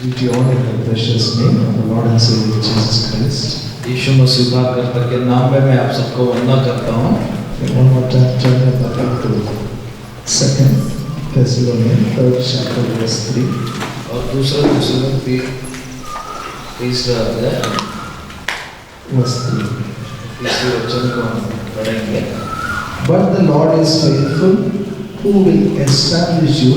Greet you all in the precious name of the Lord and Savior Jesus Christ. यीशु मसीह उद्धारकर्ता के नाम में मैं आप सबको वंदना करता हूँ। One more time, turn your Bible to 2 Thessalonians 3rd chapter verse 3. और दूसरा थिस्सलुनीकि तीसरा अध्याय Verse 3. तीसरे वचन को हम पढ़ेंगे। But the Lord is faithful, who will establish you,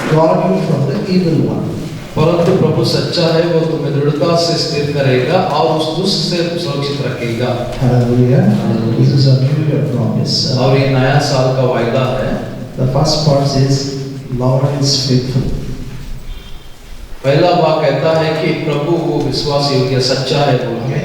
guard you from the evil one. परंतु प्रभु सच्चा है, वो तुम्हें दृढ़ता से स्थिर करेगा और उस दुष्ट से सुरक्षित रखेगा। Hallelujah. This is a new year promise. और ये नया साल का वायदा है। The first part says, Lord is faithful. पहला भाग कहता है कि प्रभु वो विश्वास योग्य सच्चा है बोल के।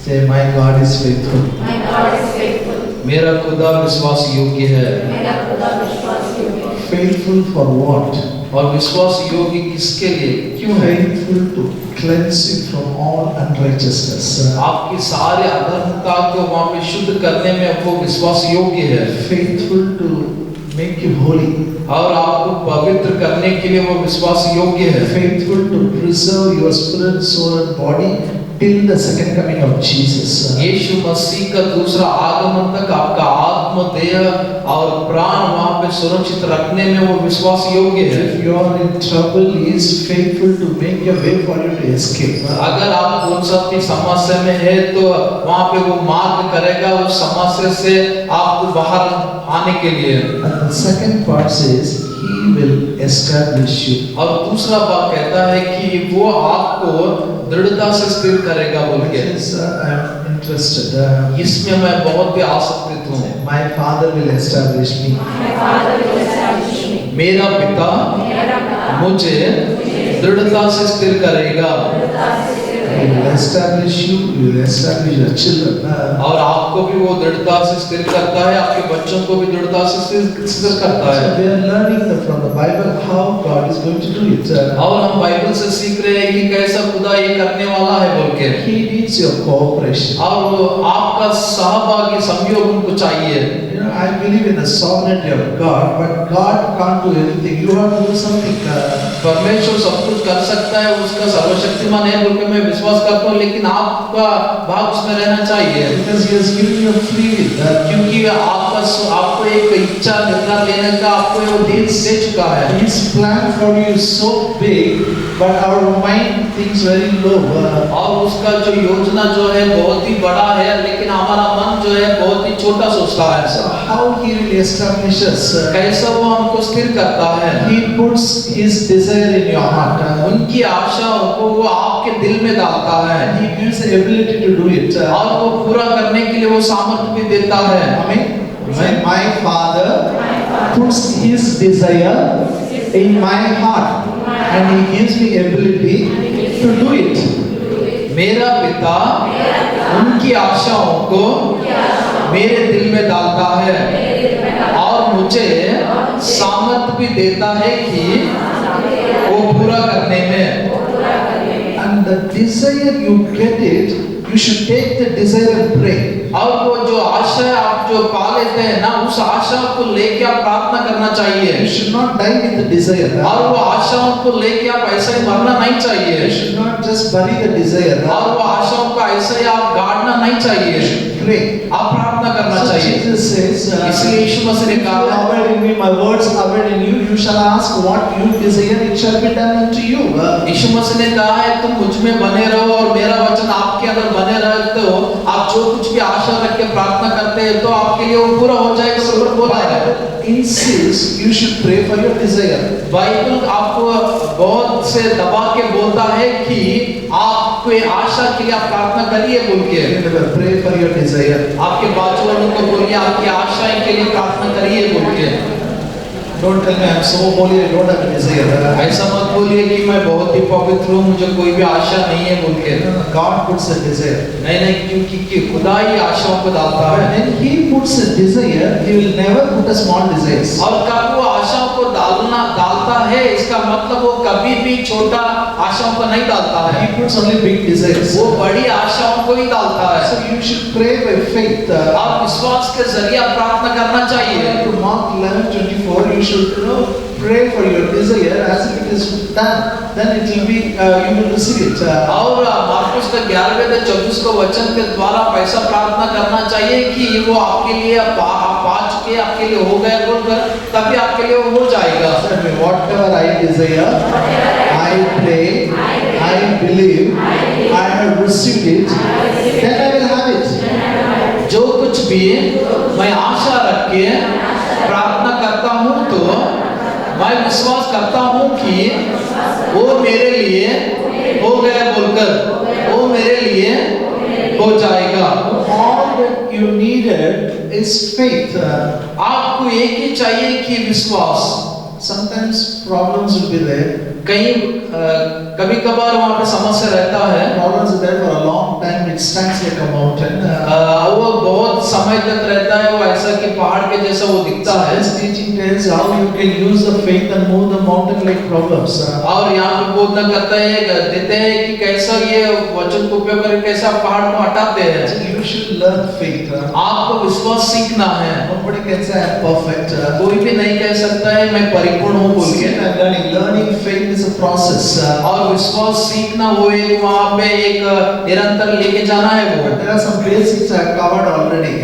Say, my God is faithful. My God is faithful. मेरा खुदा विश्वास योग्य है। मेरा खुदा विश्वास योग्य है। Faithful for what? और विश्वास योग्य किसके लिए? क्यों है? Faithful to cleanse you from all unrighteousness. आपकी सारे अधर्मता को वहाँ पे शुद्ध करने में वो विश्वास योग्य है। Faithful to make you holy. और आपको पवित्र करने के लिए वो विश्वास योग्य है। Faithful to preserve your spirit, soul and body till the second coming of Jesus. यीशु मसीह का दूसरा आगमन तक आपका आत्म देह और प्राण वहाँ पे सुरक्षित रखने में वो विश्वास योग्य है। If you are in trouble, He is faithful to make a way for you to escape. अगर आप उन सब की समस्या में है तो वहाँ पे वो मार्ग करेगा उस समस्या से आपको बाहर आने के लिए। And the second part says, He will establish you. और दूसरा बात कहता है कि वो आपको दृढ़ता से स्थिर करेगा बोल के। Yes, I am interested. इसमें मैं बहुत ही आसक्तित हूँ। My Father will establish me. My Father will establish me. मेरा पिता मेरा पिता मुझे दृढ़ता से स्थिर करेगा। दृढ़ता से स्थिर He will establish you. He will establish your children. और आपको भी वो दृढ़ता से स्थिर करता है, आपके बच्चों को भी दृढ़ता से स्थिर करता है। So we are learning from the Bible how God is going to do it. और हम बाइबल से सीख रहे हैं कि कैसा खुदा ये करने वाला है बोल के। He needs your cooperation. और आपका सहभागी संयोग उनको चाहिए। You know, I believe in the sovereignty of God, but God can't do everything. You have to do something. परमेश्वर सब कुछ कर सकता है, उसका सर्वशक्तिमान है बोल के मैं विश्वास करता हूँ, लेकिन आपका भाग उसमें रहना चाहिए। Because He has given you a free will. क्योंकि आपको एक इच्छा निर्णय लेने का आपको वो दे चुका है। His plan for you is so big, but our mind thinks very low. और उसका जो योजना जो है बहुत ही बड़ा है, लेकिन हमारा मन जो है बहुत ही छोटा सोचता है। So how He will establish us? कैसा वो हमको स्थिर करता है? He puts His desire in your heart. उनकी आशाओं को वो आपके दिल में डालता है। He gives the ability to do it. और वो पूरा करने के लिए वो सामर्थ्य भी देता है। Amen. My Father puts His desire in my heart, and He gives me ability to do it. मेरा पिता उनकी आशाओं को मेरे दिल में डालता है और मुझे सामर्थ्य भी देता है कि वो पूरा करने में। And the desire you get it, you should take the desire and pray. और वो जो आशा आप जो पा लेते हैं ना, उस आशा को लेके आप प्रार्थना करना You चाहिए। should not die with the desire. और वो आशाओं को लेके आप ऐसे ही मरना नहीं You चाहिए। should not just bury the desire. और वो आशाओं को ऐसे ही आप गाड़ना नहीं चाहिए। Pray. आप प्रार्थना करना So चाहिए। Jesus says, इसलिए यीशु मसीह ने if you कहा, abide in me, my words abide in you, you shall ask what you desire, it shall be done unto you. यीशु मसीह ने कहा है तुम मुझ में बने रहो और मेरा वचन आपके अंदर बने रहे तो आप जो कुछ भी आशा रख के प्रार्थना करते हैं तो आपके लिए वो पूरा हो जाएगा। So बराबर बोला है। Bible insists you should pray for your desire. Bible आपको बहुत से दबा के बोलता है कि आपके आशा के लिए आप प्रार्थना करिए बोल के। Remember, pray for your desire. आपके बाजू वालों को बोलिए आपकी आशाएं के लिए प्रार्थना करिए बोल के। Don't tell me I'm so holy, I don't have a desire. ऐसा मत बोलिए कि मैं बहुत ही पवित्र हूँ, मुझे कोई भी आशा नहीं है बोल के। God puts a desire. नहीं, क्योंकि खुदा ही आशाओं को डालता है। When He puts a desire, He will never put a small desire. और कब वो आशाओं को डालता है, इसका मतलब वो कभी भी छोटा आशाओं को नहीं डालता है, He puts only big desires. वो बड़ी आशाओं को ही डालता है। So you should pray by faith. आप विश्वास के जरिए प्रार्थना करना चाहिए। To Mark 11:24, you should pray for your desire as if it is done. Then it will be you will receive it. और मार्कुस का 11-24 को वचन के द्वारा ऐसा प्रार्थना करना चाहिए कि वो आपके लिए पा चुके, आपके लिए हो गए बोलकर, तभी आपके लिए वो हो जाएगा। Whatever I desire, I pray, I believe, I have received it, then I will have it. जो कुछ भी मैं आशा रख के प्रार्थना करता हूँ तो मैं विश्वास करता हूँ कि वो मेरे लिए हो गया बोलकर वो मेरे लिए हो जाएगा। All that you needed is faith. आपको एक ही चाहिए कि विश्वास। Sometimes problems will be there. कहीं कभी कभार वहाँ पे समस्या रहता है। Problems are there for a long time. It stands like a mountain. वो बहुत समय तक रहता है, वो ऐसा कि पहाड़ के जैसा वो दिखता है। This teaching tells how you can use the faith and move the mountain like problems. और यहाँ पे बोधना करता है, देते हैं कि कैसा ये वचन को उपयोग करके कैसा पहाड़ को हटाते हैं। You should learn faith. आपको विश्वास सीखना है। Nobody can say I am perfect. कोई भी नहीं कह सकता है मैं परिपूर्ण हूँ बोल के। Learning faith is a process. और विश्वास सीखना वो एक वहाँ पे एक निरंतर लेके जाना है वो। But there are some basics I have covered already.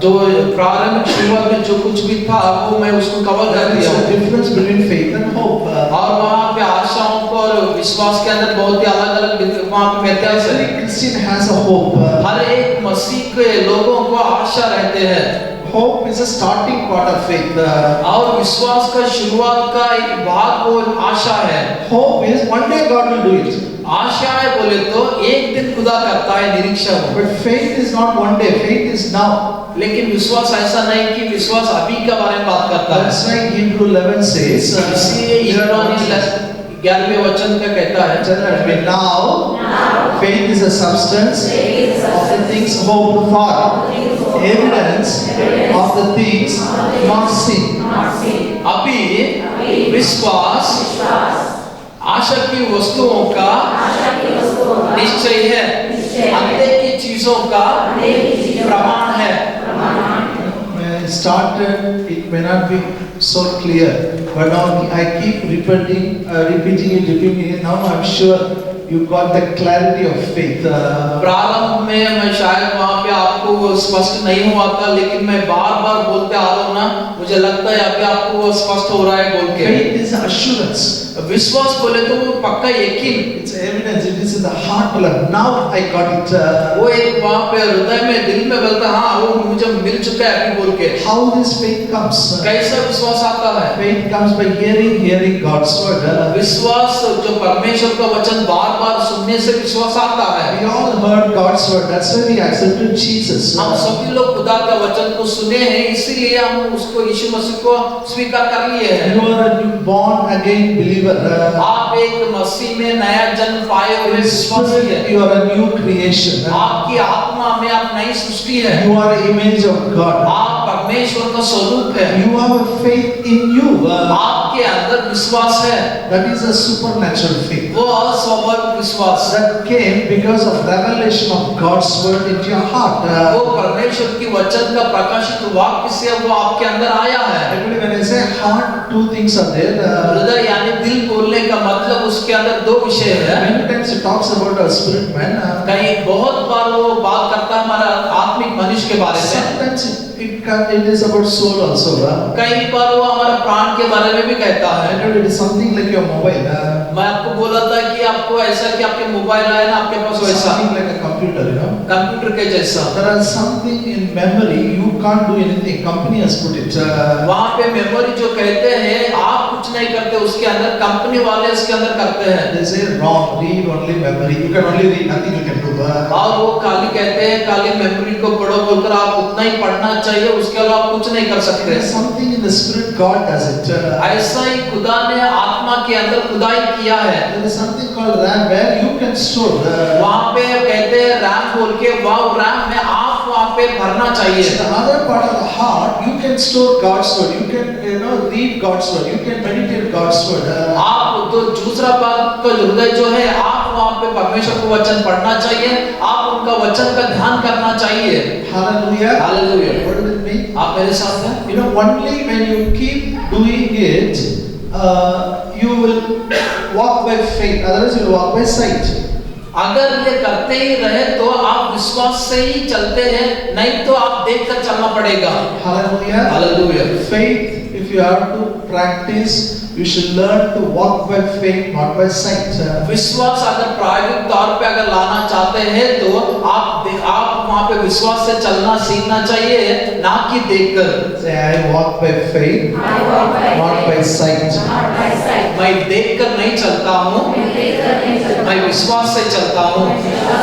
जो प्रारंभिक शुरुआत में जो कुछ भी था वो मैं उसको कवर कर There is दिया। a difference between faith and hope. और वहाँ पे आशाओं को और विश्वास के अंदर बहुत ही अलग-अलग वहाँ पे व्यत्यास है। Every Christian has a hope. हर एक मसीह के लोगों को आशा रहते हैं। Hope is a starting part of faith. और विश्वास का शुरुआत का एक भाग वो आशा है। Hope is one day God will do it. आशा है बोले तो एक दिन खुदा करता है निरीक्षण। But faith is not one day. Faith is now. लेकिन विश्वास ऐसा नहीं कि विश्वास अभी के बारे में बात करता है। That's why Hebrew 11 says. इसलिए इब्रानी 11वें वचन का कहता है। Now, faith is a substance of the things hoped for, evidence of the things not seen. अभी विश्वास आशा की वस्तुओं का निश्चय है, अंधे की चीजों का प्रमाण है। When I started, it may not be so clear, but now I keep repeating it. Now I'm sure you got the clarity of faith. प्रारंभ में मैं शायद वहाँ पे आपको वो स्पष्ट नहीं हुआ था, लेकिन मैं बार-बार बोलते आ रहा हूँ ना, मुझे लगता है अभी आपको वो स्पष्ट हो रहा है बोल के। Faith is assurance. विश्वास बोले तो वो पक्का यकीन। It's evidence. It is in the heart. Now I got it. वो एक वहाँ पे हृदय में दिल में बोलता हाँ वो मुझे मिल चुका है अभी बोल के। How this faith comes? कैसा विश्वास आता है? Faith comes by hearing God's word. विश्वास जो परमेश्वर का वचन बार-बार सुनने से विश्वास आता है। We all heard God's word. That's why we accepted Jesus. हम सभी लोग खुदा का वचन को सुने हैं, इसीलिए हम उसको यीशु मसीह को स्वीकार कर लिए हैं। You are a new born again believer. आप एक मसीह में नया जन्म पाए हुए विश्वासी हैं। You are a new creation. आपकी आत्मा में आप नई सृष्टि है। You are image of God. आप परमेश्वर का स्वरूप है। You have a faith in you. आपके अंदर विश्वास है। That is a supernatural faith. वो अस्वाभाविक विश्वास That came because of revelation of God's word into your heart. वो परमेश्वर की वचन का प्रकाशित वाक्य से वो आपके अंदर आया है। Actually, when I say heart, two things are there. हृदय यानी दिल बोलने का मतलब उसके अंदर दो विषय है। Many times it talks about a spirit man. कहीं बहुत बार वो बात करता है हमारा आत्मिक मनुष्य के बारे में। Sometimes it is about soul also. कई बार वो हमारे प्राण के बारे में भी कहता है। Actually, it is something like your mobile. मैं आपको बोला था कि आपको ऐसा कि आपके मोबाइल है ना, आपके पास वैसा Something like a computer, computer के जैसा। There are something in memory you can't do anything. Company has put it. वहाँ पे मेमोरी जो कहते हैं आप कुछ नहीं करते, उसके अंदर कंपनी वाले इसके अंदर करते हैं। They say wrong. Read only memory. You can only read. Nothing you can do. और वो खाली कहते हैं खाली मेमोरी को पढ़ो बोलकर आप उतना ही पढ़ना चाहिए, उसके अलावा आप कुछ नहीं कर सकते। There is something in the spirit. God does it. ऐसा ही खुदा ने आत्मा के अंदर खुदाई किया है। There is something called RAM where you can store. वहाँ पे कहते हैं रैम बोल के, वहाँ रैम में आप वहाँ पे भरना चाहिए। The other part of the heart, you can store God's word. You can read God's word. You can meditate God's word. आप तो दूसरा बात का हृदय जो है, आप वहाँ पे परमेश्वर को वचन पढ़ना चाहिए, आप उनका वचन का ध्यान करना चाहिए। Hallelujah. Hallelujah. What with me? आप मेरे साथ हैं? You know, only when you keep doing it, you will walk by faith. Otherwise, you will walk by sight. अगर ये करते ही रहे तो आप विश्वास से ही चलते हैं, नहीं तो आप देखकर चलना पड़ेगा। Hallelujah. Hallelujah. Faith, if you have to practice, you should learn to walk by faith, not by sight. विश्वास अगर प्रायोगिक तौर पे अगर लाना चाहते हैं तो आप वहाँ पे विश्वास से चलना सीखना चाहिए, ना कि देखकर। Say, I walk by faith, I walk by not by faith, sight. not by sight. मैं देखकर नहीं चलता हूँ, मैं देखकर नहीं चलता, मैं विश्वास से चलता हूँ।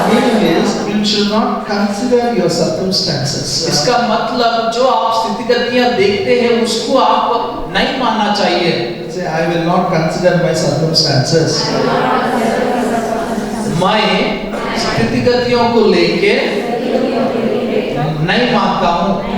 Meaning is, you should not consider your circumstances. इसका मतलब जो आप स्थितिगतियाँ देखते हैं उसको आप नहीं मानना चाहिए। Say, I will not consider my circumstances. मैं स्थितिगतियों को लेके नहीं मानता हूँ,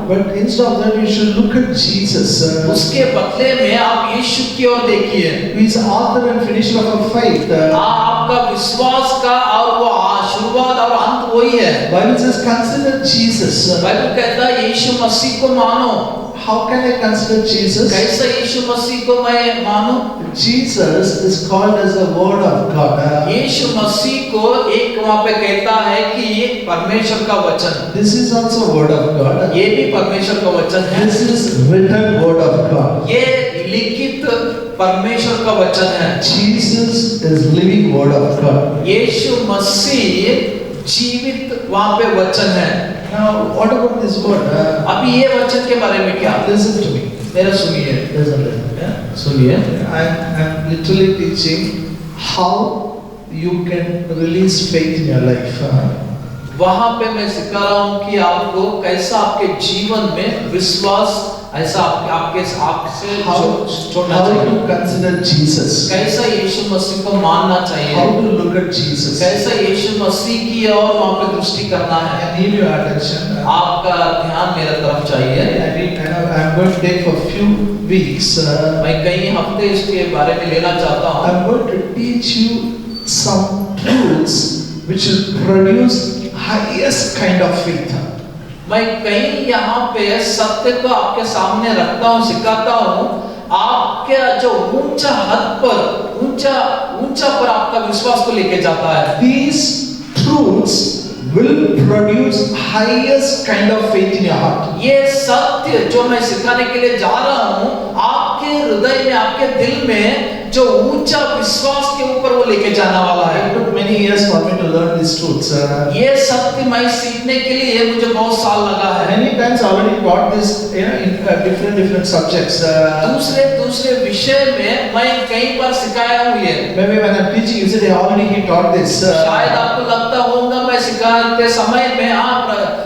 But instead of that, you should look at Jesus. उसके बदले में आप यीशु की ओर देखिए। Who is the author and finisher of our faith. आपका विश्वास का और वो शुरुआत और अंत वही है। Bible says, consider Jesus. Bible कहता है यीशु मसीह को मानो। How can I consider Jesus? कैसे यीशु मसीह को मैं मानूं? Jesus is called as the Word of God. यीशु मसीह को एक वहाँ पे कहता है कि ये परमेश्वर का वचन। This is also Word of God. ये भी परमेश्वर का वचन है। This is written Word of God. ये लिखित परमेश्वर का वचन है। Jesus is living Word of God. यीशु मसीह जीवित वहाँ पे वचन है। Now, what about this word? अभी ये वचन के बारे में क्या? Listen to me. मेरा सुनिए। Listen to me. Yeah? सुनिए। I'm literally teaching how you can release faith in your life. वहाँ पे मैं सिखा रहा हूँ कि आपको कैसा आपके जीवन में विश्वास ऐसा आपसे छोड़ना How चाहिए। to consider Jesus. कैसा यीशु मसीह को मानना चाहिए। How to look at Jesus. कैसा यीशु मसीह की और वहाँ पे दृष्टि करना है। I need your attention. आपका ध्यान मेरे तरफ चाहिए। I'm going to take for few weeks. मैं कई हफ्ते इसके बारे में लेना चाहता हूँ। I'm going to teach you some truths which will produce highest kind of faith. मैं कहीं यहाँ पे सत्य को आपके सामने रखता हूँ, सिखाता हूँ, आपके जो ऊंचा हद पर ऊंचा पर आपका विश्वास को लेके जाता है। These truths will produce highest kind of faith in your heart. ये सत्य जो मैं सिखाने के लिए जा रहा हूँ, आपके हृदय में, आपके दिल में जो ऊंचा विश्वास के ऊपर वो लेके जाने वाला है। It took many years for me to learn these truths. ये सत्य मैं सीखने के लिए मुझे बहुत साल लगा है। Many times I already taught this, in different subjects. दूसरे विषय में मैं कई बार सिखाया हुई है। Maybe when I'm teaching, you said already he taught this. शायद आपको लगता होगा मैं सिखाते समय में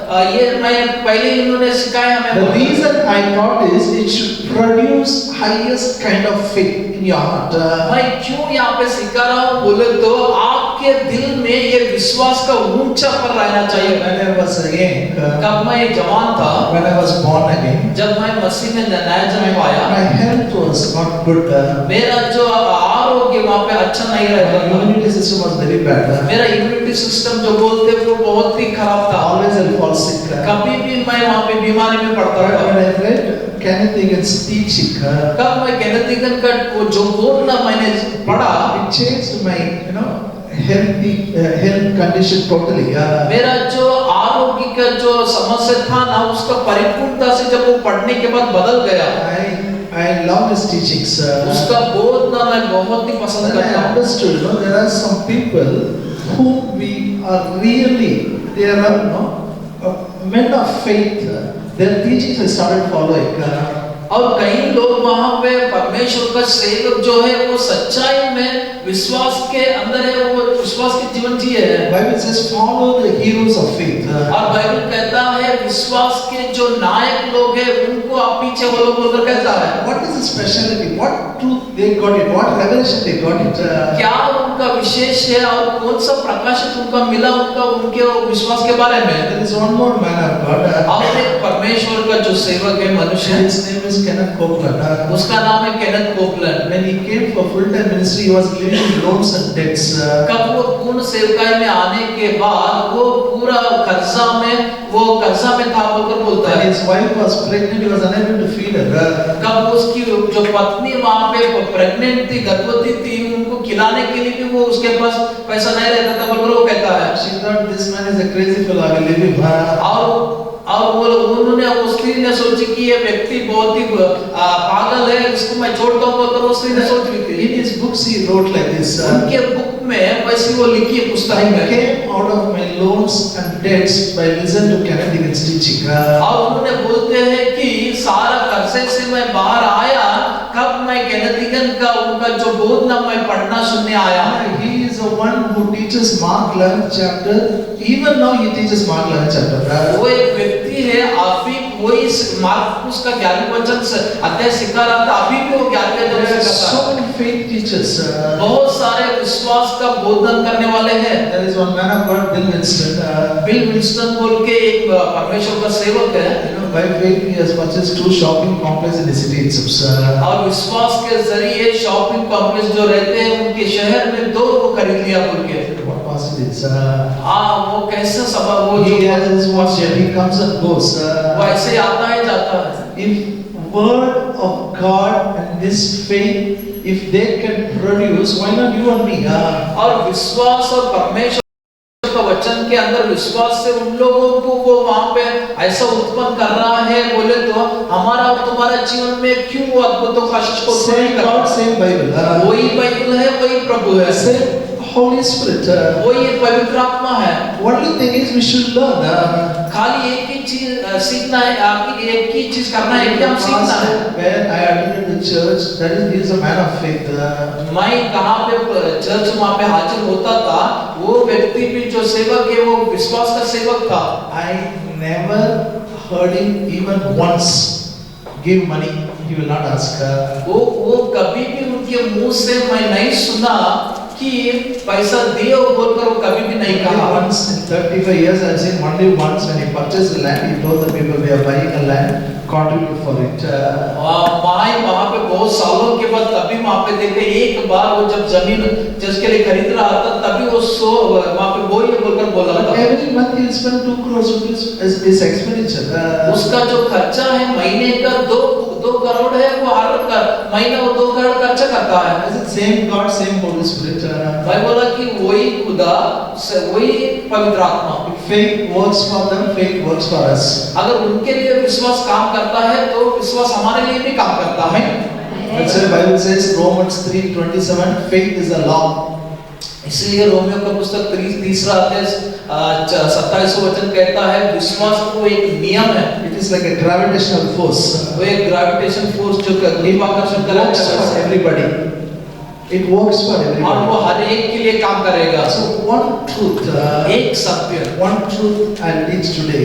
ये मैं पहले इन्होंने सिखाया The हमें। reason I taught is it should produce highest kind of faith in your heart. मैं क्यों यहाँ पे सिखा रहा हूँ बोले तो आपके दिल में ये विश्वास का ऊंचा पर रहना चाहिए। When I was young, कब मैं एक जवान था, when I was born again, जब मैं मसीह में नया जन्म पाया, my health was not good. मेरा जो आरोग्य वहाँ पे अच्छा नहीं रहता My था। immunity system was very bad. मेरा इम्यूनिटी सिस्टम जो बोलते वो बहुत ही खराब था। Always I'll fall sick. कभी भी मैं वहाँ पे बीमारी में पड़ता But when था। I read Kenneth Hagin's teaching, कब मैं केनेथ हीगन का वो जो बोलना मैंने पढ़ा, it changed my health condition totally. मेरा जो आरोग्य का जो समस्या था ना उसका परिपूर्णता से जब वो पढ़ने के बाद बदल गया। I love his teachings. उसका बोलना मैं बहुत ही पसंद Then I करता हूँ। understood, there are some people whom we are really, they are men of faith. Their teachings I started following. और कई लोग वहाँ पे परमेश्वर का सेवक जो है वो सच्चाई में विश्वास के अंदर है, वो विश्वास के जीवन जिए है। Bible says follow the heroes of faith. और बाइबल कहता है विश्वास के जो नायक लोग हैं उनको आप पीछे बोलो बोलकर कहता है। What is the specialty? What truth they got it? What revelation they got it? क्या उनका विशेष है और कौन सा प्रकाशित उनका मिला उनका उनके विश्वास के बारे में। There is one more man of God. और एक परमेश्वर का जो सेवक है मनुष्य, His name is Kenneth Copeland. उसका नाम है Kenneth Copeland. When he came for full-time ministry, he was living in loans and debts. कब वो पूर्ण सेवकाई में आने के बाद वो पूरा कर्जा में था बोलकर बोलता When है। his wife was pregnant, he was unable to feed her. कब उसकी जो पत्नी वहां पे प्रेग्नेंट थी, गर्भवती थी, उनको खिलाने के लिए भी वो उसके पास पैसा नहीं रहता था बोलकर वो कहता है। She thought this man is a crazy fellow. I will leave him. और वो उस स्त्री ने सोची कि ये व्यक्ति बहुत ही पागल है, इसको मैं छोड़ता हूँ बोलकर वो स्त्री ने सोच रही थी। In his books, he wrote like this. उनके बुक में वैसी वो लिखी है पुस्तक I में। came out of my loans and debts by listening to Kenneth Higgins teaching. और उन्होंने बोलते हैं कि सारा कर्जे से मैं बाहर आया कब मैं केनेथ हिगन का उनका जो बोधना मैं पढ़ना सुनने आया। He is the one who teaches Mark 11th chapter. Even now, he teaches Mark 11th chapter. वो एक व्यक्ति है, अभी वही मार्कुस का 11वें वचन से अध्याय सिखा रहा था, अभी भी वो 11वें There वचन are सिखाता so है। many faith teachers. बहुत सारे विश्वास का बोधन करने वाले हैं। There is one man of God, Bill Winston. Bill Wilson बोल के एक परमेश्वर का सेवक है। By faith, he has purchased 2 shopping complexes in the city itself. और विश्वास के जरिए शॉपिंग कॉम्प्लेक्स जो रहते हैं उनके शहर में 2 को खरीद लिया बोल के। What passage is? वो कैसे सभा वो He जो has his watch, he comes and goes. वो ऐसे आता है जाता है। If word of God and this faith, if they can produce, why not you and me? और विश्वास और परमेश्वर का वचन के अंदर विश्वास से उन लोगों को वो वहां पे ऐसा उत्पन्न कर रहा है बोले तो हमारा और तुम्हारा जीवन में क्यों वो अद्भुतों का को Same God, same Bible. वही बाइबल है, वही प्रभु है, Same Holy Spirit. वही पवित्र आत्मा है। Only thing is we should learn. खाली एक ही चीज सीखना है, आपकी एक ही चीज करना है कि हम सीखना है। When I attended the church, that is, he is a man of faith. मैं कहाँ पे चर्च वहाँ पे हाजिर होता था, वो व्यक्ति भी जो सेवक है वो विश्वास का सेवक था। I never heard him even once give money. He will not ask. वो कभी भी उनके मुंह से मैं नहीं सुना कि पैसा दियो बोलकर वो कभी भी नहीं कहा। Once in 35 years, I have seen only once when he purchased the land, he told the people we are buying a land, contribute for it. वहाँ पे बहुत सालों के बाद तभी वहाँ पे देखे एक बार वो जब जमीन जिसके लिए खरीद रहा था तभी वो वहाँ पे वो ये बोलकर बोला था। Every month he will spend 2 crores rupees as his expenditure. उसका जो खर्चा है महीने का 2 करोड़ है, वो हर महीना वो 2 करोड़ खर्चा करता है। Is it same God, same Holy Spirit? मैं बोला कि वही खुदा वही पवित्र आत्मा। Faith works for them, faith works for us. अगर उनके लिए विश्वास काम करता है तो विश्वास हमारे लिए भी काम करता है। That's why the Bible says Romans 3:27, faith is a law. इसलिए रोमियो का पुस्तक 3 अध्याय 27 वचन कहता है विश्वास तो एक नियम है। It is like a gravitational force. वो एक ग्रेविटेशन फोर्स जो गुरुत्वाकर्षण It works for everybody. It works for और वो everybody. हर एक के लिए काम करेगा। So one truth, एक सत्य I'll teach today.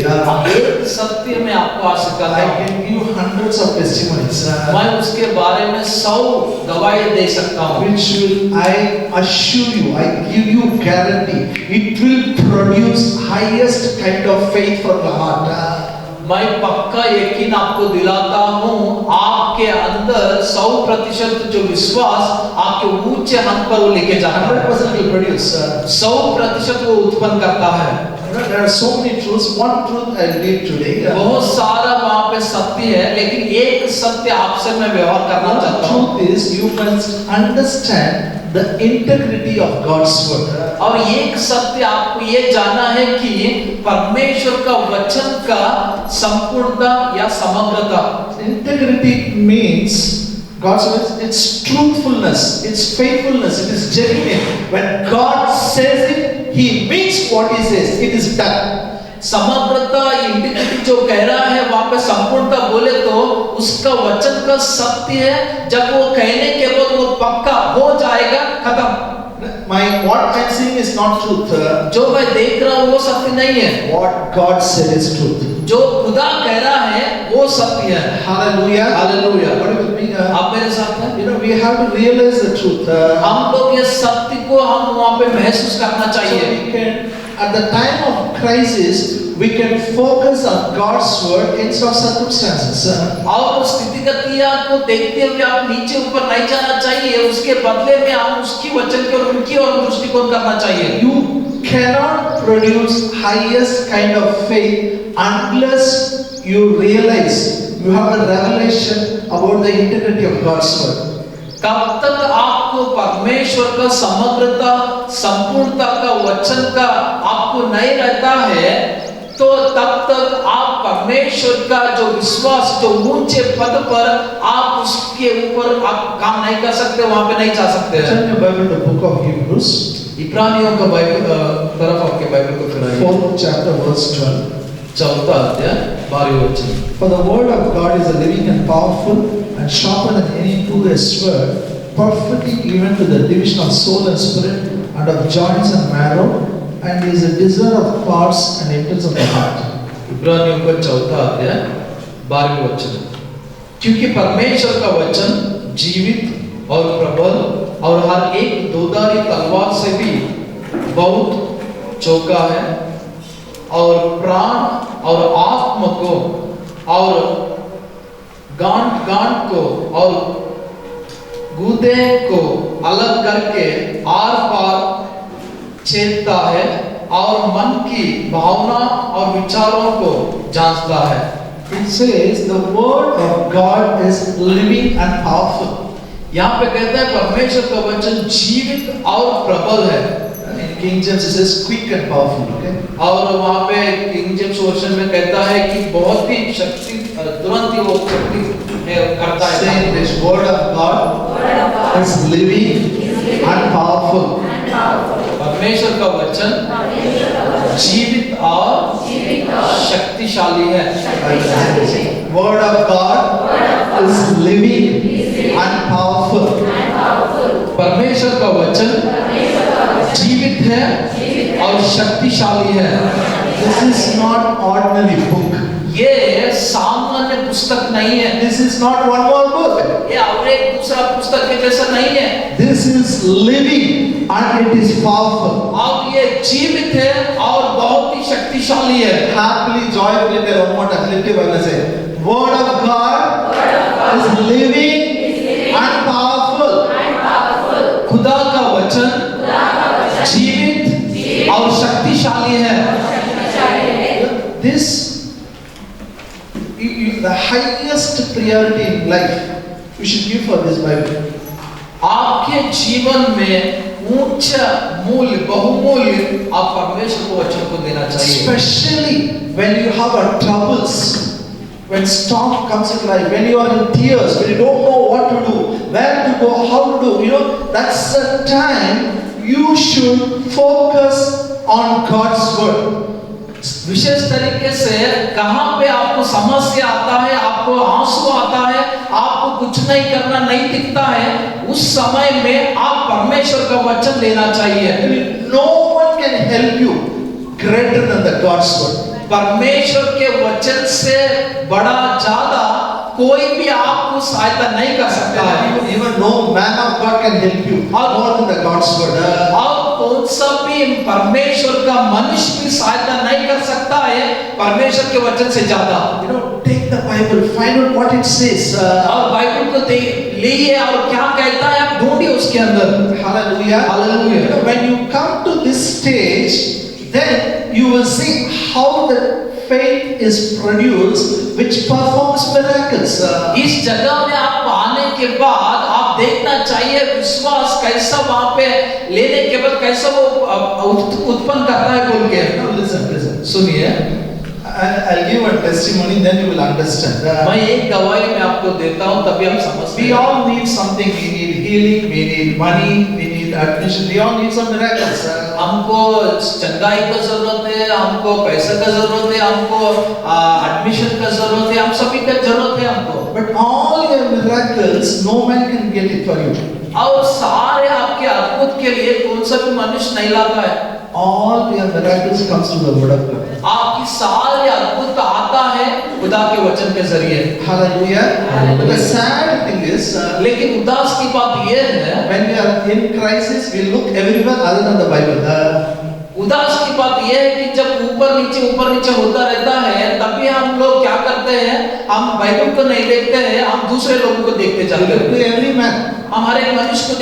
एक सत्य मैं आपको आज सिखाता I हूँ। can give hundreds of testimonies, मैं उसके बारे में 100 गवाही दे सकता हूँ, which will, I assure you, I give you guarantee, it will produce highest kind of faith from the heart. मैं पक्का यकीन आपको दिलाता हूँ आपके अंदर 100% जो विश्वास आपके ऊंचे हंत पर वो लेके जाता है। 100% will produce. 100% वो उत्पन्न करता है। There are so many truths. One truth I'll read today. बहुत सारा वहाँ पे सत्य है, लेकिन एक सत्य आपसे मैं व्यवहार करना One चाहता हूँ। truth is you must understand the integrity of God's word. और एक सत्य आपको ये जानना है कि परमेश्वर का वचन का संपूर्णता या समग्रता। Integrity means God's word, it's truthfulness, it's faithfulness, it is genuine. When God says it, He means what He says. It is done. समग्रता इंटीग्रिटी जो कह रहा है वहां पे संपूर्णता बोले तो उसका वचन का सत्य है, जब वो कहने के बाद वो पक्का हो जाएगा, खत्म। What I'm saying is not truth. जो मैं देख रहा हूँ वो सत्य नहीं है। What God said is truth. जो खुदा कह रहा है वो सत्य है। Hallelujah. Hallelujah. What do you mean? आप मेरे साथ हैं? You know, we have to realize the truth. हम लोग ये सत्य को हम वहाँ पे महसूस करना So चाहिए। we can, at the time of crisis, we can focus on God's word instead of circumstances. और स्थितिगतियां को देखते हुए आप नीचे ऊपर नहीं जाना चाहिए, उसके बदले में हम उसकी वचन के और उनकी और दृष्टिकोण करना चाहिए। You cannot produce highest kind of faith unless you realize you have a revelation about the integrity of God's word. कब तक आपको परमेश्वर का समग्रता संपूर्णता का वचन का आपको नहीं रहता है, तो तब तक आप परमेश्वर का जो विश्वास जो ऊंचे पद पर आप उसके ऊपर आप काम नहीं कर सकते, वहां पे नहीं जा सकते। Turn your Bible to the book of Hebrews, इब्रानियों का बाइबल तरफ आपके बाइबल को फिराइए। 4th chapter, verse 12. चौथा अध्याय 12वें वचन। For the word of God is a living and powerful and sharper than any two-edged sword, perfecting even to the division of soul and spirit and of joints and marrow, and is a discerner of thoughts and intents of the heart. इब्रानियों का चौथा अध्याय 12वें वचन। क्योंकि परमेश्वर का वचन जीवित और प्रबल और हर एक दोधारी तलवार से भी बहुत चौका है और प्राण और आत्मा को और गांठ गांठ को और गूदे को अलग करके आर पार छेदता है और मन की भावना और विचारों को जांचता है। It says the word of God is living and powerful. यहाँ पे कहता है परमेश्वर का वचन जीवित और प्रबल है। In King James it says quick and powerful. Okay. और वहाँ पे किंग जेम्स वर्जन में कहता है कि बहुत ही शक्ति तुरंत ही वो शक्ति करता है। Saying this word of God is living and powerful. परमेश्वर का वचन जीवित और शक्तिशाली है। Word of God is living and powerful. परमेश्वर का वचन जीवित है और शक्तिशाली है। This is not ordinary book. ये सामान्य पुस्तक नहीं है। This is not one more book. ये और एक दूसरा पुस्तक के जैसा नहीं है। This is living and it is powerful. और ये जीवित है और बहुत ही शक्तिशाली है। Happily, joyfully, tell one more time. Lift your voice and say, Word of God is living and powerful. खुदा का वचन जीवित और शक्तिशाली है। This, the highest priority in life you should give for this Bible. आपके जीवन में ऊंचा मूल्य बहुमूल्य आप परमेश्वर को वचन को देना चाहिए। Especially when you have a troubles, when storm comes in life, when you are in tears, when you don't know what to do, where to go, how to do, that's the time you should focus on God's word. विशेष तरीके से कहां पे आपको समस्या आता है, आपको आंसू आता है, आपको कुछ नहीं करना नहीं दिखता है, उस समय में आप परमेश्वर का वचन लेना चाहिए। No one can help you greater than the God's word. परमेश्वर के वचन से बड़ा ज्यादा कोई भी आपको सहायता नहीं कर सकता है। Even no man of God can help you more than the God's word. और कौन सा भी परमेश्वर का मनुष्य भी सहायता नहीं कर सकता है परमेश्वर के वचन से ज्यादा। Take the Bible, find out what it says. और बाइबल को लीजिए और क्या कहता है आप ढूंढिए उसके अंदर। Hallelujah. Hallelujah. When you come to this stage, then you will see how the faith is produced, which performs miracles. इस जगह में आप आने के बाद आप देखना चाहिए विश्वास कैसा वहां पे लेने के बाद कैसा वो उत्पन्न करता है बोल के। Now listen. सुनिए, I'll give a testimony, then you will understand. मैं एक गवाही में आपको देता हूँ तभी आप समझ। We all need something. We need healing. We need money. We need admission. We all need some miracles. हमको चंगाई का जरूरत है, हमको पैसे का जरूरत है, हमको एडमिशन का जरूरत है, हम सभी का जरूरत है हमको। But all your miracles, no man can get it for you. और सारे आपके अद्भुत के लिए कौन सा भी मनुष्य नहीं लाता है। all your miracles comes through the word of God. आपकी सारे अद्भुत आता है खुदा के वचन के जरिए। Hallelujah. But the sad thing is, लेकिन उदास की बात यह है, when we are in crisis, we look everywhere other than the Bible. उदास की बात यह है कि जब ऊपर नीचे होता रहता है, तभी हम लोग क्या करते हैं, हम बाइबल को नहीं देखते हैं, हम दूसरे लोगों को देखते चलते हैं। To every man, हम हर एक मनुष्य को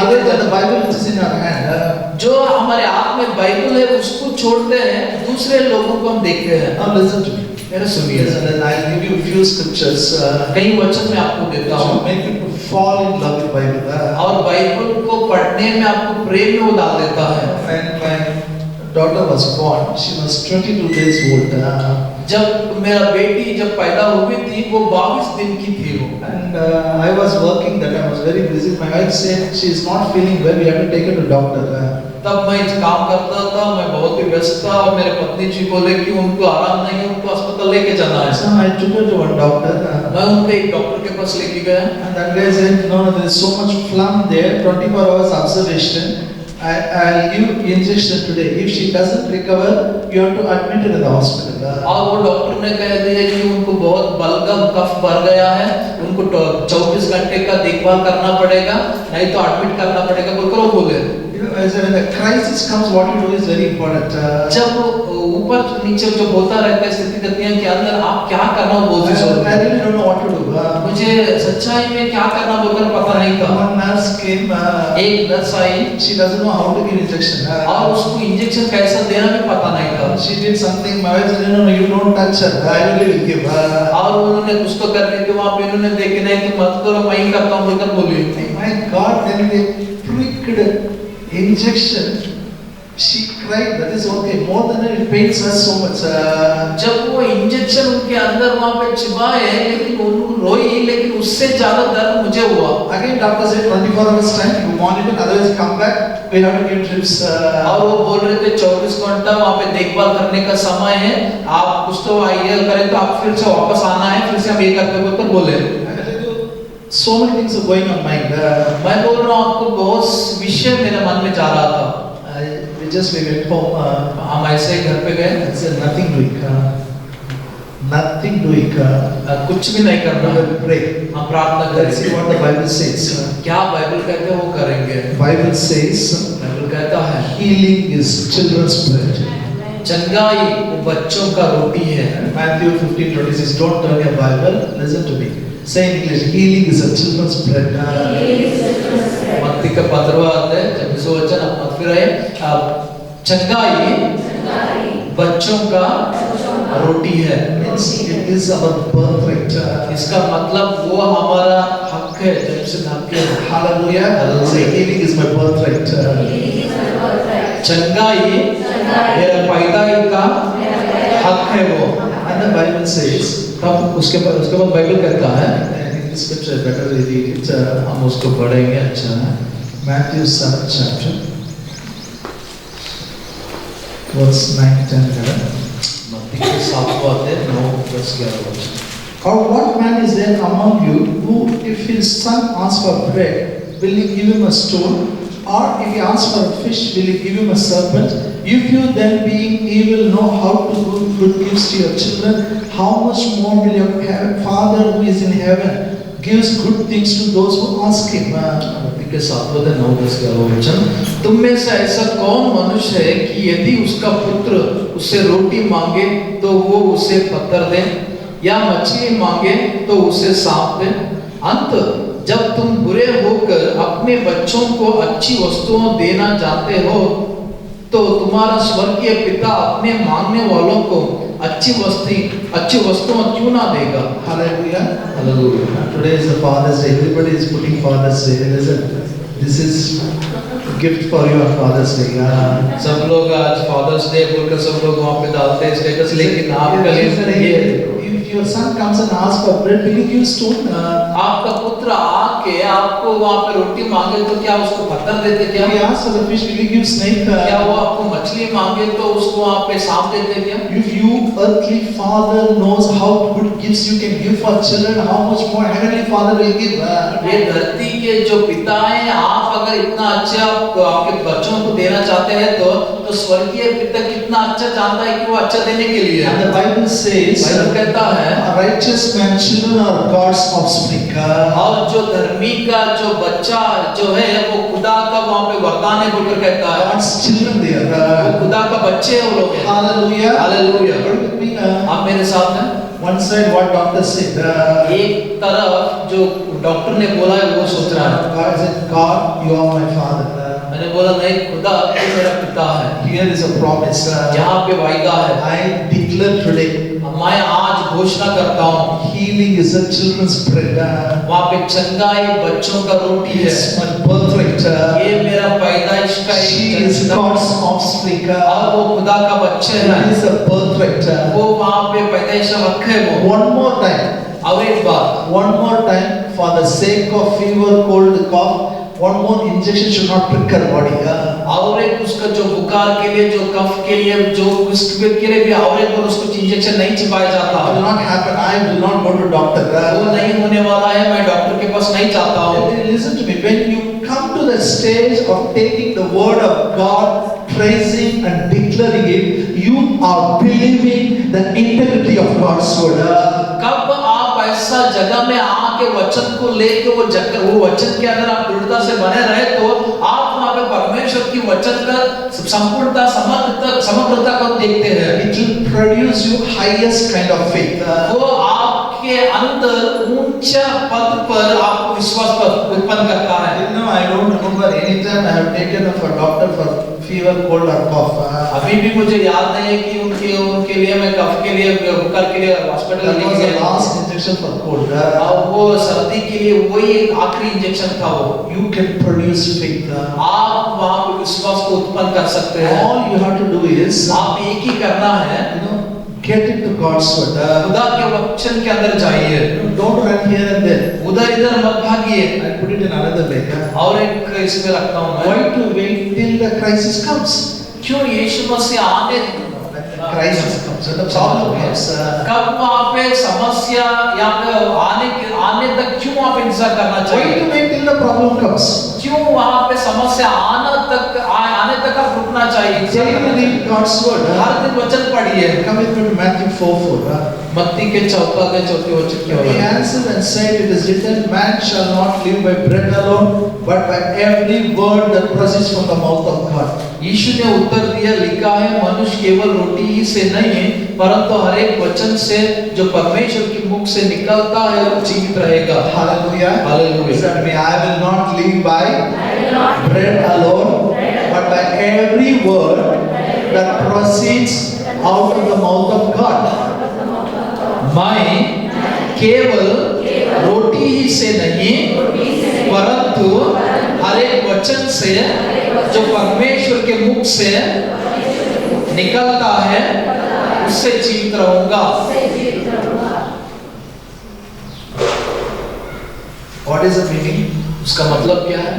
other than the Bible which is in our hand. जो हमारे हाथ में बाइबल है उसको छोड़ते हैं, दूसरे लोगों को हम देखते हैं। Now listen to me. मेरा सुनिए, Listen, and I'll give you a few scriptures कई वचन मैं आपको देता to हूँ make you fall in love with Bible. और बाइबल को पढ़ने में आपको प्रेम में वो डाल देता है। When my daughter was born, she was 22 days old. जब मेरा बेटी जब पैदा हुई थी, वो 22 दिन की थी वो। And I was working that I was very busy. My wife said she is not feeling well. We have to take her to doctor. तब मैं काम करता था, मैं बहुत ही व्यस्त था और मेरे पत्नी जी बोले कि उनको आराम नहीं है, उनको अस्पताल लेके जाना है। So I took her to one doctor. मैं उनको एक डॉक्टर के पास लेके गया। And that guy said, no, there is so much phlegm there. 24 hours observation. I'll give injection today. If she doesn't recover, you have to admit her in the hospital. और वो doctor ने कह दिया कि उनको बहुत बलगम कफ बढ़ गया है, उनको 24 घंटे का देखभाल करना पड़ेगा, नहीं तो एडमिट करना पड़ेगा बोलकर वो बोले। You know, as when the crisis comes, what you do is very important. जब ऊपर नीचे जब होता रहता है स्थिति गतियों के अंदर, आप क्या करना बहुत I जरूरी है। really don't know what to do. मुझे सच्चाई में क्या करना बोलकर पता नहीं था। One nurse came. एक nurse I She doesn't know how to give injection. और उसको इंजेक्शन कैसा देना भी पता नहीं था। She did something. My wife said, no, you don't touch her. I will give. और उन्होंने कुछ तो करने के वहाँ पे उन्होंने देखे नहीं तो मत करो, मैं ही करता हूँ बोलकर बोली। My God, when they pricked injection, she cried. That is okay. More than that, it pains her so much. जब वो इंजेक्शन उनके अंदर वहाँ पे चिबाए, लेकिन वो रोई, लेकिन उससे ज्यादा दर्द मुझे हुआ। Again, doctor said 24 hours time. You monitor, otherwise come back. We have to give drips. और वो बोल रहे थे 24 घंटा वहाँ पे देखभाल करने का समय है, आप कुछ तो ये करें तो आप फिर से वापस आना है, फिर से हम ये करते बोलकर बोले। So many things are going on mind. मैं बोल रहा हूँ आपको बहुत विषय मेरे मन में जा रहा था। We just went home. हम ऐसे ही घर पे गए। I said nothing doing. Nothing doing. कुछ भी नहीं करना। We will pray. हम प्रार्थना Let's see करेंगे। what the Bible says. क्या बाइबल कहते हैं वो करेंगे। Bible says बाइबल कहता है healing is children's bread. चंगाई वो बच्चों का रोटी है। Matthew 15:26. Don't turn your Bible. Listen to me. Say in English. Healing is a children's bread. मत्ती का 15वां अध्याय 26वां वचन, आप मत फिर आए। चंगाई बच्चों का रोटी है। Means it is our birthright. इसका मतलब वो हमारा हक है, जन्मसिद्ध हक है। Hallelujah. Say healing is my birthright. चंगाई मेरा पैदाई का हक है वो। And the Bible says. तब उसके बाद बाइबल कहता है, English scripture better read it. हम उसको पढ़ेंगे। अच्छा है, Matthew 7 chapter. Verse 9, 10, 11. मत्ती के 7वां अध्याय 9, 10, 11 वचन। Or what man is there among you who, if his son asks for bread, will he give him a stone? Or if he asks for a fish, will he give him a serpent? If you then, being evil, know how to give good gifts to your children, how much more will your Father who is in heaven gives good things to those who ask him? मत्ती के 7वां अध्याय 9, 10, 11 वचन। तुम में से ऐसा कौन मनुष्य है कि यदि उसका पुत्र उससे रोटी मांगे तो वो उसे पत्थर दे, या मछली मांगे तो उसे सांप दे? अंत जब तुम बुरे होकर अपने बच्चों को अच्छी वस्तुओं देना चाहते हो, तो तुम्हारा स्वर्गीय पिता अपने मांगने वालों को अच्छी वस्तुओं क्यों ना देगा? Hallelujah. Hallelujah. Today is the Father's Day. Everybody is putting Father's Day. Listen, this is a gift for you on Father's Day. सब लोग आज फादर्स डे बोलकर सब लोग वहाँ पे डालते हैं स्टेटस, लेकिन आपके लिए ये if your son comes and asks for bread, will you give stone? आपका पुत्र आके आपको वहाँ पे रोटी मांगे तो क्या उसको पत्थर देते क्या? If he asks for the fish, will you give snake? क्या वो आपको मछली मांगे तो उसको वहाँ पे सांप देते क्या? If you, earthly father, knows how good gifts you can give for children, how much more heavenly father will give? ये धरती के जो पिता हैं, आप अगर इतना अच्छा आपके बच्चों को देना चाहते हैं तो स्वर्गीय पिता कितना अच्छा जानता है कि वो अच्छा देने के लिए। And the Bible says, Bible कहता है, a righteous man, children are God's offspring. और जो धर्मी का जो बच्चा जो है वो खुदा का वहाँ पे वरदान है बोलकर कहता है। God's children they वो are. खुदा का बच्चे हैं वो लोग। Hallelujah. Hallelujah. Pray with me. आप मेरे साथ हैं? One side what doctor said. एक तरफ जो डॉक्टर ने बोला है वो सोच रहा है। God said, God, you are my father. मैंने बोला नहीं, खुदा तू मेरा पिता है। Here is a promise. यहाँ पे वायदा है। I declare today, मैं आज घोषणा करता हूँ, healing is a children's bread. वहाँ पे चंगाई बच्चों का रोटी है। It's my birthright. ये मेरा पैदाइश का She एक is जन्म God's offspring. और वो खुदा का बच्चे It हैं। is a birthright. वो वहाँ पे पैदाइश रखे वो। One more time. और एक बात, One more time, for the sake of fever, cold, cough, one more injection should not prick her body. और एक उसका जो बुखार के लिए, जो कफ के लिए, जो कुछ के लिए भी और एक बार उसको इंजेक्शन नहीं चिपाया जाता। It will not happen. I will not go to doctor. वो नहीं होने वाला है, मैं डॉक्टर के पास नहीं जाता हूँ। Listen to me. When you come to the stage of taking the word of God, praising and declaring it, you are believing the integrity of God's word. कब आप ऐसा जगह में आके वचन को लेके वो वचन के अंदर आप दृढ़ता से बने रहे तो आप वहाँ पे परमेश्वर की वचन का संपूर्णता समग्रता को देखते हैं। It will produce you highest kind of faith. वो आपके अंदर ऊंचा पद पर आपको विश्वास पर उत्पन्न करता है। You know, I don't remember any time I have taken up a doctor for fever, cold or cough. अभी भी मुझे याद नहीं है कि उनके लिए मैं कफ के लिए, बुखार के लिए हॉस्पिटल That was लेके the गया। last injection for cold. और वो सर्दी के लिए वही एक आखिरी इंजेक्शन था वो। You can produce faith. आप वहाँ पे विश्वास को उत्पन्न कर सकते हैं। All you have to do is, आप एक ही करना है, you know, get into God's word. खुदा के वचन के अंदर जाइए। Don't run here and there. उधर इधर मत भागिए। I put it in another way. और एक इसमें रखता हूँ मैं। Why to wait till the crisis comes? क्यों यीशु मसीह आने Crisis comes. When the problem comes. कब वहाँ पे समस्या या पे आने तक क्यों आप इंतजार करना Why चाहिए? to wait till the problem comes? क्यों वहाँ पे समस्या आने तक आप रुकना चाहिए? Daily read God's word. हर दिन वचन पढ़िए। Come with me to Matthew 4:4. मत्ती के 4 वचन क्या He है? answered and said, it is written, man shall not live by bread alone, but by every word that proceeds from the mouth of God. यीशु ने उत्तर दिया, लिखा है मनुष्य केवल रोटी ही से नहीं परंतु हर एक वचन से जो परमेश्वर के मुख से निकलता है वो जीवित रहेगा। Hallelujah. Hallelujah. Listen to me, I will not live by bread alone, but by every word that proceeds out of the mouth of God. मैं केवल रोटी ही से नहीं परंतु हर एक वचन से जो परमेश्वर के मुख से निकलता है उससे जीवित रहूंगा। What is the meaning? उसका मतलब क्या है?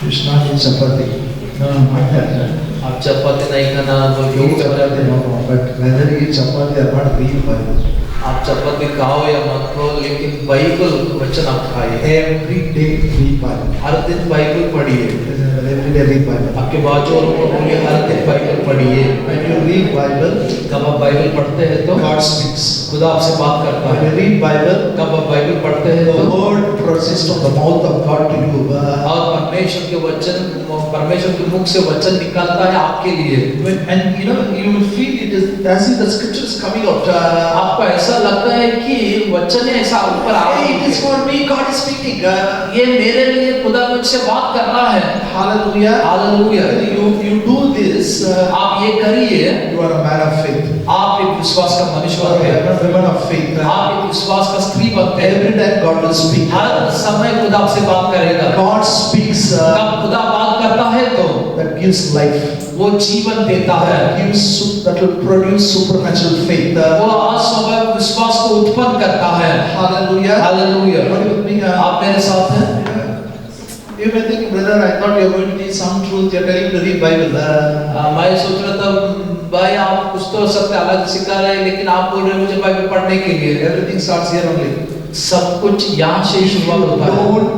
You should not eat chapati. No, आप चपाती नहीं खाना बोल के eat chapati, no, but whether you eat chapati or not, read Bible. आप चपाती खाओ या मत खाओ लेकिन बाइबल वचन आप खाइए। Every day read Bible. हर दिन बाइबल पढ़िए। Every day read Bible. आपके बाजू वालों को बोलिए हर दिन बाइबल पढ़िए। When you read Bible, जब आप बाइबल पढ़ते हैं तो God speaks. खुदा आपसे बात करता When है। you read Bible, जब आप बाइबल पढ़ते हैं the तो word proceeds from the mouth of God to you. और परमेश्वर के मुख से वचन निकलता है आपके लिए। And you know, you will feel it is as if the scripture is coming out. आपको ऐसा लगता है कि वचन ऐसा ऊपर आ Hey, रही it is है। for me, God is speaking. ये मेरे लिए खुदा मुझसे बात कर रहा है। Hallelujah. Hallelujah. You do this, आप ये करिए, you are a man of faith. आप एक विश्वास का You मनुष्य are बनते हैं। a woman of faith. आप एक विश्वास का स्त्री बनते हैं। Every time God will speak. हर समय खुदा आपसे बात करेगा। God speaks जब खुदा बात करता है तो that gives life. वो जीवन देता है, that will produce supernatural faith. वो अस्वाभाविक विश्वास को उत्पन्न करता है। Hallelujah. Hallelujah. What do you think? आप मेरे साथ हैं? You may think, brother, I thought you were going to teach some truth. You're telling to read Bible. मैं सोच रहा था भाई आप कुछ तो सत्य अलग सिखा रहे हैं, लेकिन आप बोल रहे हैं मुझे बाइबल पढ़ने के लिए। Everything starts here only. सब कुछ यहाँ से ही शुरुआत होता है। Don't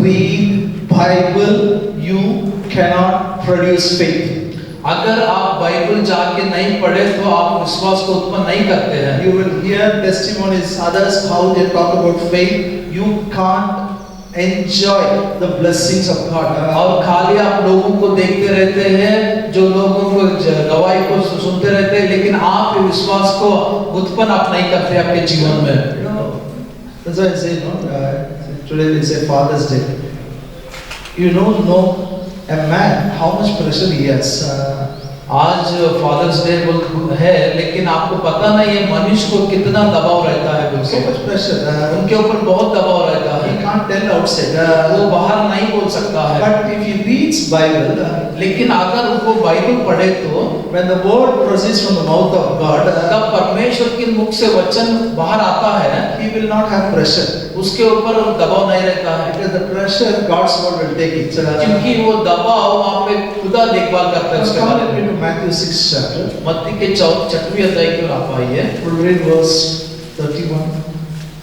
read Bible, you cannot produce faith. अगर आप बाइबल जाके नहीं पढ़े तो आप विश्वास को उत्पन्न नहीं करते हैं। You will hear testimonies, others how they talk about faith. You can't enjoy the blessings of God. और खाली आप लोगों को देखते रहते हैं, जो लोगों को गवाही को सुनते रहते हैं, लेकिन आप विश्वास को उत्पन्न आप नहीं करते आपके जीवन में। That's why I say, today we say Father's Day. You don't know a man how much pressure he has. आज फादर्स डे है, लेकिन आपको पता नहीं है मनुष्य को कितना दबाव रहता है। So much pressure. उनके ऊपर बहुत दबाव रहता है। He can't tell outside. वो बाहर नहीं बोल सकता है। But if he reads Bible, लेकिन अगर वो बाइबल पढ़े तो when the word proceeds from the mouth of God, तब परमेश्वर के मुख से वचन बाहर आता है, he will not have pressure. उसके ऊपर दबाव नहीं रहता है, Because the pressure, God's word will take it. क्योंकि वो दबाव वहाँ पे खुदा देखभाल करता है उसके बारे में। Matthew 6th chapter. मत्ती के 6वें अध्याय की ओर आप आइए। We'll read verse 31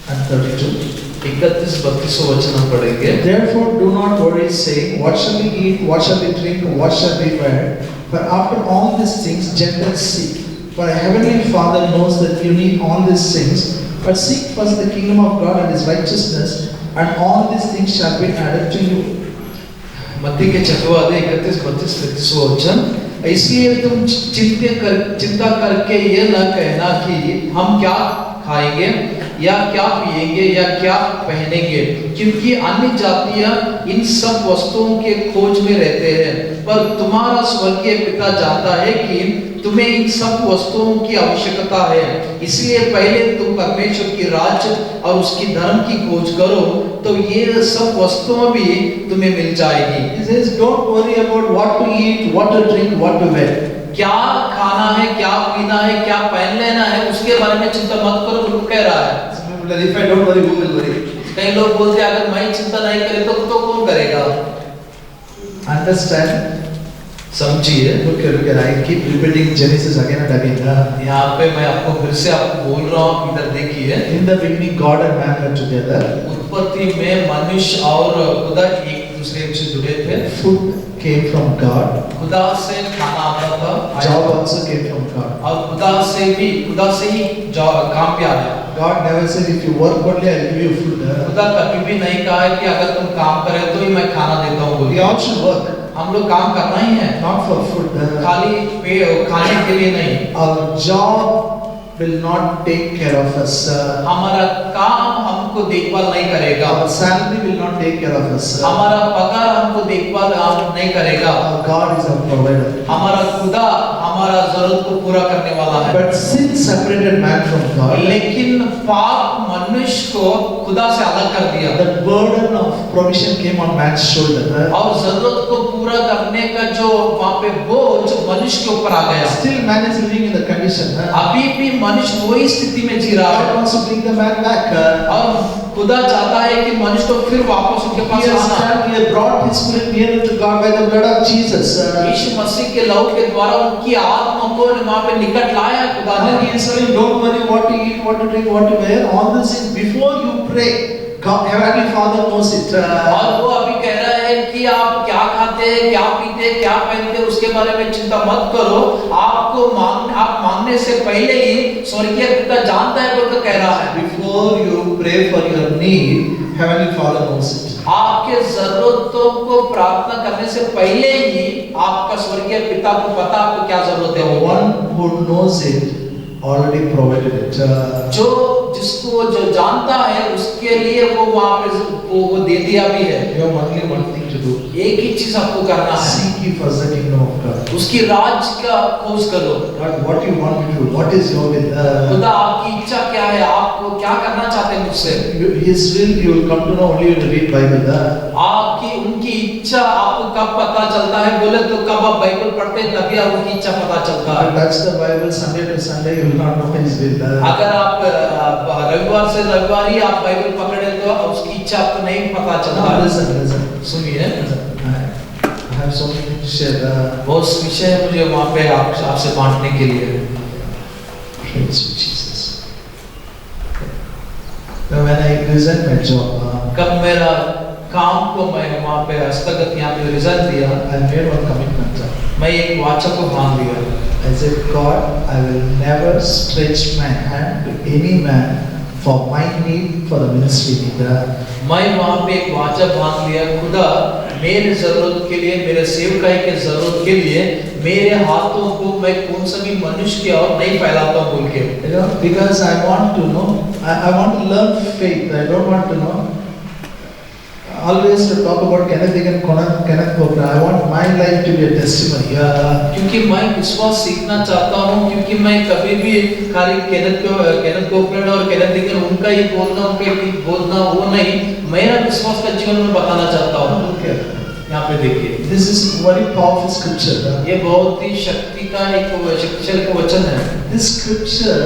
and 32. 31-32 वचन हम पढ़ेंगे। Therefore do not worry, saying, what shall we eat, what shall we drink, what shall we wear? For after all these things Gentiles seek. For a heavenly Father knows that you need all these things. But seek first the kingdom of God and His righteousness, and all these things shall be added to you. मत्ती के 6वें अध्याय 31-32 वचन। इसलिए तुम चिंता करके ये न कहना कि हम क्या खाएंगे या क्या पिएंगे या क्या पहनेंगे, क्योंकि अन्य जातियां इन सब वस्तुओं के खोज में रहते हैं, पर तुम्हारा स्वर्गीय पिता जानता है कि तुम्हें इन सब वस्तुओं की आवश्यकता है। इसलिए पहले तुम परमेश्वर की राज्य और उसकी धर्म की खोज करो, तो ये सब वस्तुएं भी तुम्हें मिल जाएगी। He says, don't worry about what to eat, what to drink, what to wear. क्या खाना है, क्या पीना है, क्या पहन लेना है, उसके बारे में चिंता मत करो, वो कह रहा है। Some people say, if I don't worry, who will worry? कई लोग बोलते हैं अगर मैं चिंता नहीं करे तो कौन करेगा। Understand? समझिए। Look here, I keep repeating Genesis again and again. यहाँ पे मैं आपको फिर से आपको बोल रहा हूँ, इधर देखिए। In the beginning, God and man were together. उत्पत्ति में मनुष्य और खुदा एक दूसरे से जुड़े थे। Food came from God. खुदा से खाना आता था। Job also came from God. और खुदा से ही काम भी आया। God never said, if you work only, I'll give you food. खुदा कभी भी नहीं कहा है कि अगर तुम काम करे तो ही मैं खाना देता हूँ। We all should work. हम लोग काम करना ही है, Not for food. खाली खाने के लिए नहीं। Our job will not take care of us. हमारा काम हमको देखभाल नहीं करेगा। Our salary will not take care of us. हमारा पगार हमको देखभाल नहीं करेगा। Our God is our provider. हमारा खुदा हमारा जरूरत को पूरा करने वाला है। But sin separated man from God. लेकिन पाप मनुष्य को खुदा से अलग कर दिया। The burden of provision came on man's shoulder. और जरूरत को पूरा करने का जो वहाँ पे बोझ मनुष्य के ऊपर आ गया। Still man is living in the condition. अभी भी मनुष्य वही स्थिति में जी रहा God है। wants to bring the man back. और खुदा चाहता है कि मनुष्य को फिर वापस उनके पास लाना। He has brought his spirit nearer to God by the blood of Jesus. यीशु मसीह के लहू के द्वारा उनकी आत्मा को वहाँ पे निकट लाया खुदा ने। He is saying, don't worry what to eat, what to drink, what to wear. All this is before you pray. God, Heavenly Father knows it. और वो अभी कह रहा है कि आप क्या खाते हैं, क्या पीते हैं, क्या पहनते हैं, उसके बारे में चिंता मत करो। आप मांगने से पहले ही स्वर्गीय पिता जानता है बोलकर कह रहा है। Before you pray for your need, Heavenly Father knows it. आपके जरूरतों को प्रार्थना करने से पहले ही आपका स्वर्गीय पिता को पता आपको क्या जरूरत है। The one who knows it already provided it. जिसको जो जानता है उसके लिए वो वहाँ पे वो दे दिया भी है। You have only one thing to do. एक ही चीज आपको करना है। Seek ye first the kingdom of God. उसकी राज का खोज करो। God, what you want me to do? What is your will? खुदा आपकी इच्छा क्या है, आपको क्या करना चाहते हैं मुझसे। His will you will come to know only when you read Bible. आपकी उनकी उनकी इच्छा आपको कब पता चलता है बोले तो कब आप बाइबल पढ़ते हैं तभी आप उनकी इच्छा पता चलता है। Touch the Bible Sunday to Sunday, you will not know His will. अगर आप रविवार से रविवार ही आप बाइबल पकड़े तो उसकी इच्छा आपको नहीं पता चलता। Now listen. सुनिए, I have so many to share. बहुत विषय है मुझे वहाँ पे आपसे बांटने के लिए। Praise Jesus. Now when I resigned my job, कब मेरा काम को मैं वहाँ पे हस्तगत यहाँ पे रिजल्ट दिया, I made one commitment. मैं एक वाचा को बांध लिया। I said, God, I will never stretch my hand to any man for my need for the ministry neither. मैं वहाँ पे एक वाचा बांध लिया, खुदा मेरे जरूरत के लिए, मेरे सेवकाई के जरूरत के लिए मेरे हाथों को मैं कौन सा भी मनुष्य की ओर नहीं फैलाता हूँ बोल के। You know, because I want to know, I want to learn faith. I don't want to know. Always to talk about Kenneth Hagin, Kenneth Copeland. I want my life to be a testimony. क्योंकि मैं विश्वास सीखना चाहता हूँ, क्योंकि मैं कभी भी खाली केनेथ कोपलैंड और केनेथ हिगन उनका ही बोलना, उनका ही बोलना वो नहीं, मेरा विश्वास का जीवन में बताना चाहता हूँ। Okay. यहाँ पे देखिए, This is very powerful scripture. ये बहुत ही शक्ति का एक शक्तिशाली वचन है। This scripture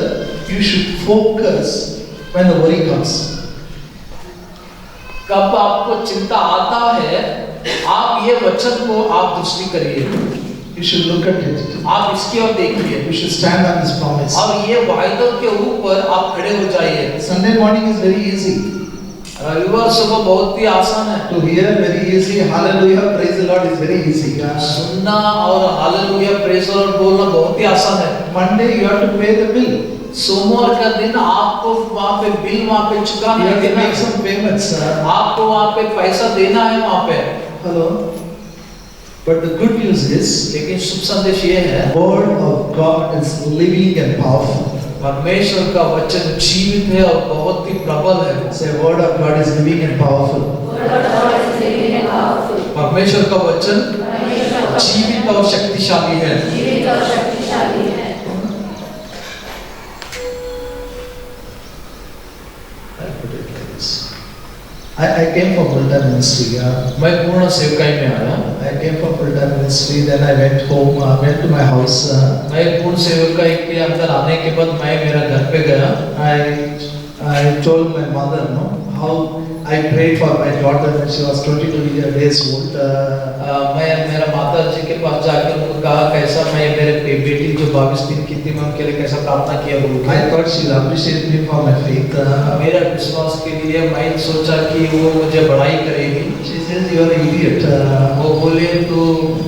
you should focus when the worry comes. कब आपको चिंता आता है, आप ये वचन को आप दृष्टि करिए, You should look at it. आप इसकी ओर देखिए You should stand on this promise. और ये वायदों के ऊपर आप खड़े हो जाइए। Sunday morning is very easy. रविवार सुबह बहुत ही आसान है, To hear very easy. Hallelujah, praise the Lord is very easy. सुनना और हालेलुया प्रेज और बोलना बहुत ही आसान है। Monday you have to pay the bill. सोमवार का दिन आपको वहाँ पे बिल वहाँ पे चुकाना You have to है, make some payments. आपको वहाँ पे पैसा देना है वहाँ पे। Hello. But the good news is, लेकिन शुभ संदेश ये है, Word of God is living and powerful. परमेश्वर का वचन जीवित है और बहुत ही प्रबल है। Say, Word of God is living and powerful. Word of God is living and powerful. परमेश्वर का वचन परमेश्वर का जीवित और शक्तिशाली है। जीवित और शक्तिशाली है। I put it like this. I came from full-time ministry. मैं पूर्ण सेवकाई में आया, I came from full-time ministry. Then I went home. Went to my house. मैं पूर्ण सेवकाई के अंदर आने के बाद मैं मेरा घर पे गया। I told my mother, no, how I prayed for my daughter when she was 22 days old. मैं मेरा माता जी के पास जाकर उनको कहा कैसा मैं मेरे बेटी जो 22 दिन की थी मैं उनके लिए कैसा प्रार्थना किया बोल के। I thought she'll appreciate me for my faith. मेरा विश्वास के लिए मैं सोचा कि वो मुझे बड़ाई करेगी। She says, "You are an idiot. वो बोले तो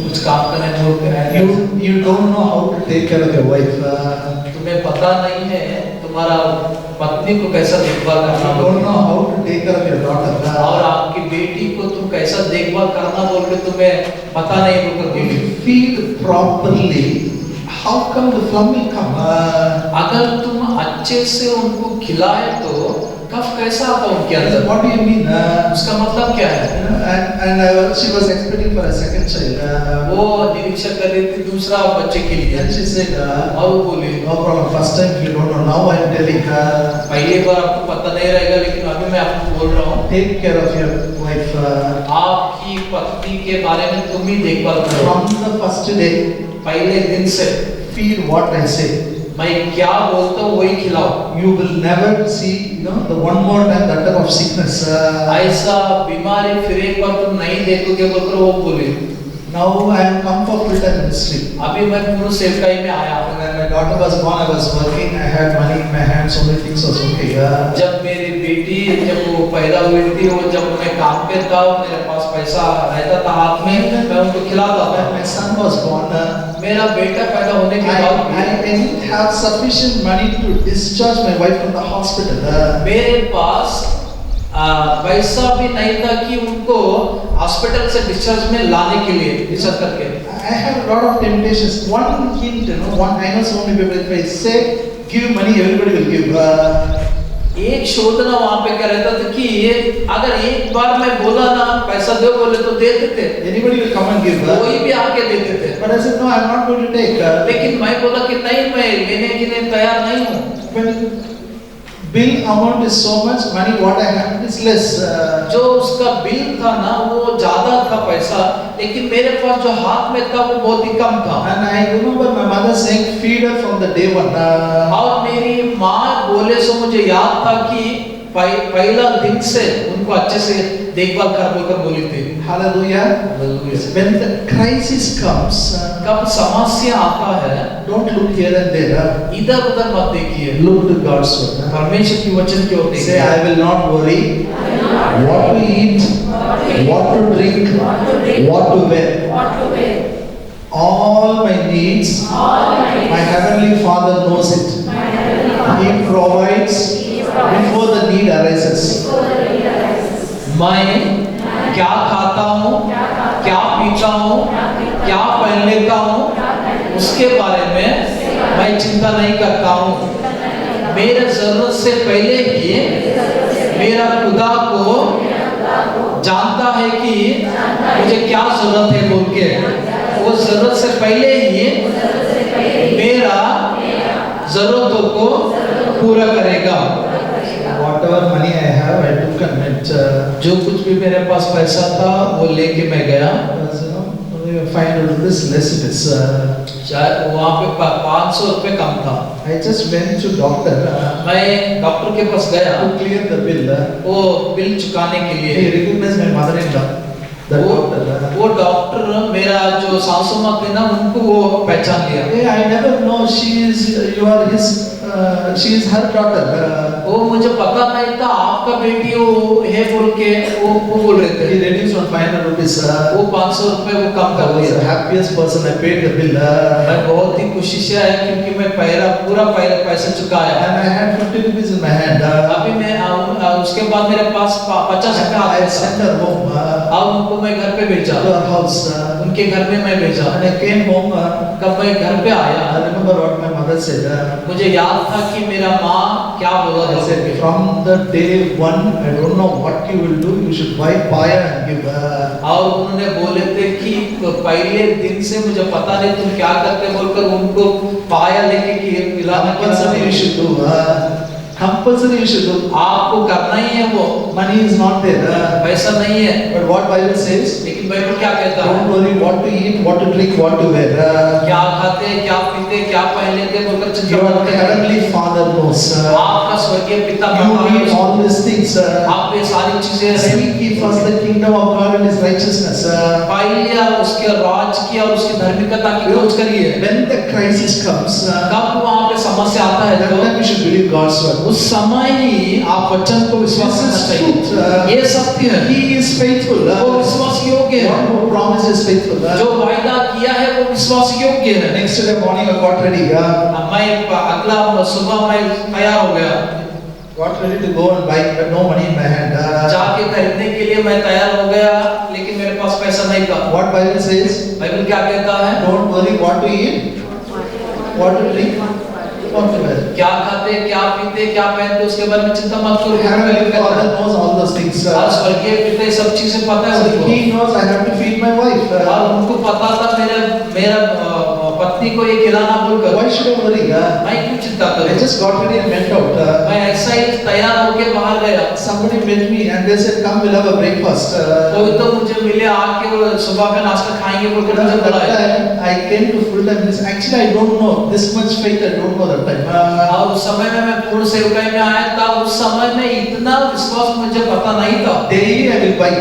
कुछ काम करने वो कराएंगे, You don't know how to take care of your wife. तुम्हें पता नहीं है तुम्हारा पत्नी को कैसा देखभाल करना You don't know how to take care of your daughter. और आपकी बेटी को तुम कैसा देखभाल करना बोल के तुम्हें पता नहीं बोलकर If you feed properly, how come the flum will come? अगर तुम अच्छे से उनको खिलाए तो कफ कैसा आता उनके अंदर? What do you mean? उसका मतलब क्या है? You know, and she was expecting for a second child. वो निरीक्षण कर रही थी दूसरा बच्चे के लिए। And she said, और वो बोली "No problem. First time you don't know. Now I am telling her, पहली बार आपको पता नहीं रहेगा लेकिन अभी मैं आपको बोल रहा हूँ take care of your wife आपकी पत्नी के बारे में तुम ही देखभाल करो। from the first day. पहले दिन से Feed what I say. मैं क्या बोलता हूँ वही खिलाओ। You will never see, the one more time that type of sickness. ऐसा बीमारी फिर एक बार तुम नहीं देखोगे बोलकर वो बोली। Now I am come for full-time ministry. अभी मैं पूर्ण सेवकाई में आया हूँ। When my daughter was born, I was working. I had money in my hand. So many things was okay. जब मेरी बेटी जब वो पैदा हुई थी वो जब मैं काम पे था मेरे पास पैसा रहता था हाथ में मैं उनको खिलाता था। When my son was born, मेरा बेटा पैदा होने के बाद I didn't have sufficient money to discharge my wife from the hospital. मेरे पास पैसा भी नहीं था कि उनको हॉस्पिटल से डिस्चार्ज में लाने के लिए डिस्चार्ज करके। I have a lot of temptations. One hint, I know so many people. If I say give money, everybody will give. एक शोधना वहाँ पे क्या रहता था कि ये अगर एक बार मैं बोला ना पैसा दो बोले तो देते थे। Anybody will come and give. कोई भी आके देते थे। But I said no, I'm not going to take. लेकिन मैं बोला कि नहीं मैं लेने के लिए तैयार नहीं हूँ। When bill amount is so much, money what I have is less. जो उसका बिल था ना वो ज्यादा था पैसा, लेकिन मेरे पास जो हाथ में था वो बहुत ही कम था। And I remember my mother saying, feed her from the day one. और मेरी माँ बोले सो मुझे याद था कि पहला दिन से उनको अच्छे से देखभाल कर बोलकर बोली थी। Hallelujah. When the crisis comes, कब समस्या आता है, don't look here and there. इधर उधर मत देखिए, Look to God's word. परमेश्वर की वचन की ओर Say, देखिए। I will not worry what to eat, what to drink, what to wear. What to wear. All my needs, my heavenly Father knows it. My heavenly Father. He provides before the need arises. Before the need arises. मैं क्या खाता हूँ, क्या पीता हूँ, क्या पहन लेता हूँ, उसके बारे में मैं चिंता नहीं करता हूँ। मेरे जरूरत से पहले ही मेरा खुदा को जानता है कि मुझे क्या जरूरत है बोल के, वो जरूरत से पहले ही मेरा जरूरतों को पूरा करेगा। Whatever money I have, I took and went. जो कुछ भी मेरे पास पैसा था वो लेके मैं गया। Because, only 500 rupees less it is. शायद वहाँ पे 500 रुपए कम था। I just went to doctor मैं डॉक्टर के पास गया to clear the bill. वो बिल चुकाने के He लिए। recognized my mother-in-law. The doctor. वो डॉक्टर मेरा जो सासू माँ थे ना उनको वो पहचान लिया। Hey, I never know you are she is her daughter. वो मुझे पता नहीं था आपका बेटी वो है बोल के वो बोल रहे He थे। reduced from 500 rupees. वो 500 रुपए वो कम I कर was the दिया। happiest person. I paid the bill. मैं बहुत ही खुशी से आया क्योंकि मैं पूरा पैसा चुकाया। And I had 50 rupees in my hand. अभी मैं उसके बाद मेरे पास 50 रुपए I आया sent था। her home अब उनको मैं घर पे भेजा, to her house. उनके घर में मैं भेजा। And I came home. कब मैं घर पे आया I remember what my mother said. मुझे याद था कि मेरा माँ क्या बोला I था। said, from the day one, I don't know what you will do. You should buy paya and give. और उन्होंने बोले थे कि पहले दिन से मुझे पता नहीं तुम क्या करते बोलकर उनको पाया लेके कि पिलाना Compulsory you should do. Compulsory you should do. आपको करना ही है वो। Money is not there. पैसा नहीं है, But what Bible says, लेकिन बाइबल क्या कहता है? don't worry what to eat, what to drink, what to wear. क्या खाते, क्या पीते, क्या पहन लेते बोलकर चिंता Your मत करिए। heavenly Father knows. आपका स्वर्गीय पिता You पता need है, all these things. आप ये सारी चीजें हैं। Seek ye first the kingdom of God and His righteousness. पहले उसके राज की और उसकी धार्मिकता की खोज करिए। When the crisis comes, कब वहाँ पे समस्या आता है that तो time you should believe God's word. उस समय ही आप वचन को विश्वास This करना is चाहिए। truth. ये सत्य है, He is faithful. वो विश्वास योग्य है। One who promises faithful. जो वायदा किया है वो विश्वास योग्य है। Next day morning I got ready. मैं अगला सुबह मैं तैयार हो गया, Got ready to go and buy, but no money in my hand. जाके खरीदने के लिए मैं तैयार हो गया, लेकिन मेरे पास पैसा नहीं था। What Bible says? बाइबल क्या कहता है? Don't worry what to eat, what to drink, what to wear. क्या खाते, क्या पीते, क्या पहनते, उसके बारे में चिंता मत करो। Heavenly Father knows all those things. और स्वर्गीय पिता ये सब चीजें पता है So उनको। He knows I have to feed my wife. और उनको पता था मेरा पत्नी को ये खिलाना बोलकर। Why should I worry? मैं क्यों चिंता I करूं? just got ready and went out. मैं ऐसा ही तैयार होके बाहर गया। Somebody met me and they said, "Come, we'll have a breakfast." कोई तो मुझे मिले आके वो सुबह का नाश्ता खाएंगे बोलकर मुझे That बुलाया। time I came to full time ministry. Actually, I don't know this much faith. I don't know that time. और उस समय में मैं पूर्ण सेवकाई में आया था, उस समय में इतना विश्वास मुझे पता नहीं था। Daily I will buy.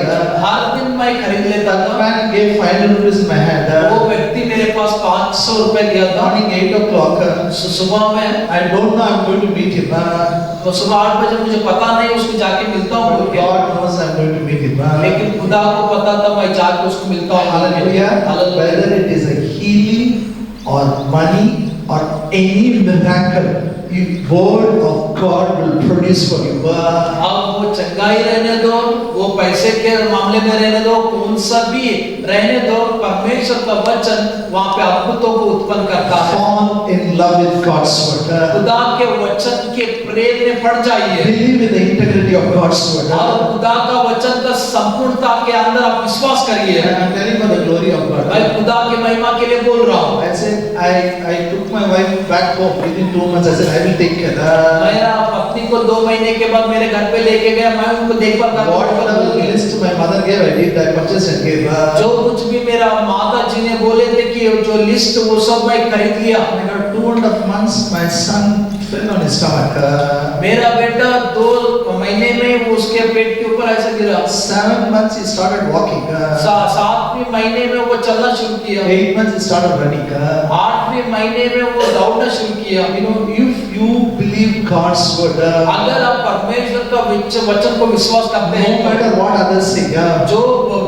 हर दिन मैं खरीद लेता That था। man gave 500 rupees in my hand. वो व्यक्ति मेरे पास 500 रुपए दिया था। Morning 8 o'clock. सुबह में I don't know I'm going to meet him. तो सुबह 8 बजे मुझे पता नहीं उसको जाके मिलता हूँ बोल But के, God knows I'm going to meet him. लेकिन खुदा को पता था मैं जाके उसको मिलता हूँ। Hallelujah. Whether it is a healing or money or any miracle, the word of God will produce for you. अब वो चंगाई रहने दो, वो पैसे के मामले में रहने दो, कौन सा भी रहने दो, परमेश्वर का वचन वहाँ पे अद्भुतों को उत्पन्न करता है। Fall in love with God's word. खुदा के वचन के प्रेम में पड़ जाइए Believe in the integrity of God's word. और खुदा का वचन का संपूर्णता के अंदर आप विश्वास करिए। And I'm telling for the glory of मैं God. खुदा के महिमा के लिए बोल रहा हूँ। I said I took took my wife back home within 2 months. I said, I will take care. मेरा पत्नी को 2 महीने के बाद मेरे घर पे लेके गया, मैं उनको देखभाल Whatever करता list my mother gave, I did. I purchased and gave. जो कुछ भी मेरा माता जी ने बोले थे कि जो लिस्ट वो सब मैं खरीद लिया। I got 2.5 months. My son fell on his stomach. मेरा बेटा 2 महीने में वो उसके पेट के ऊपर ऐसे गिरा। 7 months he started walking. 7वें महीने में वो चलना शुरू किया। 8 months he started running. 8वें महीने में वो दौड़ना शुरू किया। You know, if you believe God's word, अगर आप परमेश्वर का वचन को विश्वास करते no हैं, matter what others say, जो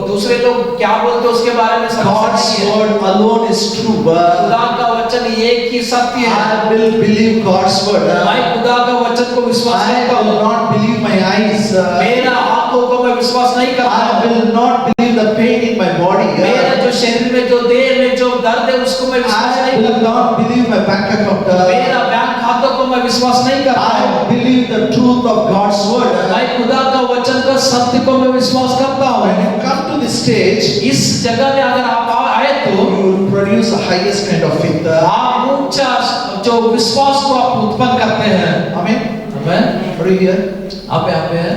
दूसरे लोग क्या बोलते हैं उसके बारे में God's समझना है। word alone is true. खुदा का वचन एक ही सत्य है। I will believe God's word. मैं खुदा का वचन को विश्वास I करता will हूँ। not believe my eyes. मेरा आंखों को मैं विश्वास नहीं करता I हूँ। will not believe the pain in my body. मेरा जो शरीर में जो देह में जो दर्द है उसको मैं विश्वास I नहीं will करता। not believe my bank account. मेरा बैंक खातों को मैं विश्वास नहीं करता I हूँ। believe the truth of God's word. मैं खुदा का वचन का सत्य को मैं विश्वास करता When हूँ। you come to this stage, इस जगह में अगर आप आए तो you will produce the highest kind of faith. आप ऊंचा जो विश्वास को आप उत्पन्न करते हैं। Amen. Amen. What do you hear? आप यहाँ पे हैं।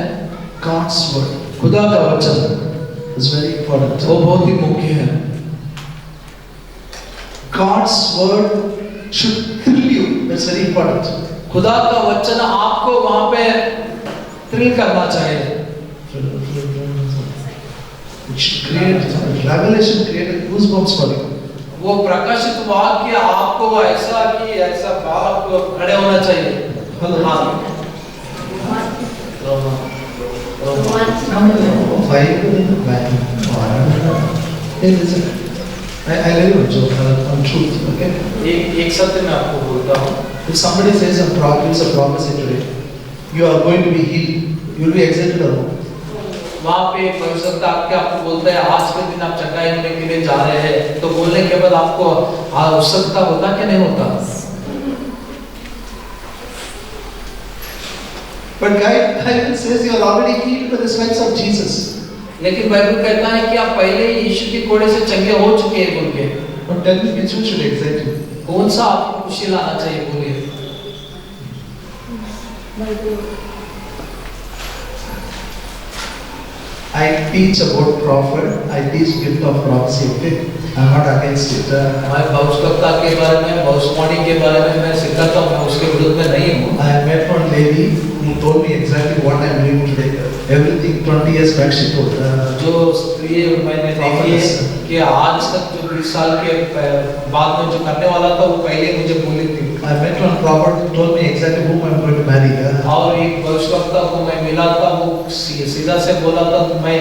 God's word खुदा का वचन is very important. वो बहुत ही मुख्य है। God's word should thrill you. That's very important. खुदा का वचन आपको वहां पे थ्रिल करना चाहिए। It should create revelation, create goosebumps for you. वो प्रकाशित वाक्य आपको ऐसा कि ऐसा बाल आपको खड़े होना चाहिए। Hello. हाँ। Hey, listen. I tell you a joke on truth. Okay. एक सत्य मैं आपको बोलता हूँ। If somebody says a prophecy today, you are going to be healed. You will be excited or not? वहाँ पे भविष्यवक्ता आपको बोलता है आज के दिन आप चंगाई होने के लिए जा रहे हैं, तो बोलने के बाद आपको उत्सुकता होता कि नहीं होता? But Bible says you are already healed by the stripes of Jesus. लेकिन बाइबल कहता है कि आप पहले ही यीशु के कोड़े से चंगे हो चुके हैं बोल के। But tell me which one should excite you? कौन सा आपको खुशी लाना चाहिए बोलिए? I teach about prophet. I teach gift of prophecy. Okay, I'm not against it. मैं भविष्यवक्ता के बारे में, भविष्यवाणी के बारे में मैं सिखाता हूँ, मैं उसके विरुद्ध में नहीं हूँ। I met one lady who told me exactly what I'm doing today. Everything 20 years back she told. जो स्त्री मैंने देखी है कि आज तक जो 20 साल के बाद में जो करने वाला था वो पहले मुझे बोली थी। I met one prophet who told me exactly whom I'm going to marry. और एक भविष्यवक्ता को मैं मिला था, वो सीधा से बोला था कि मैं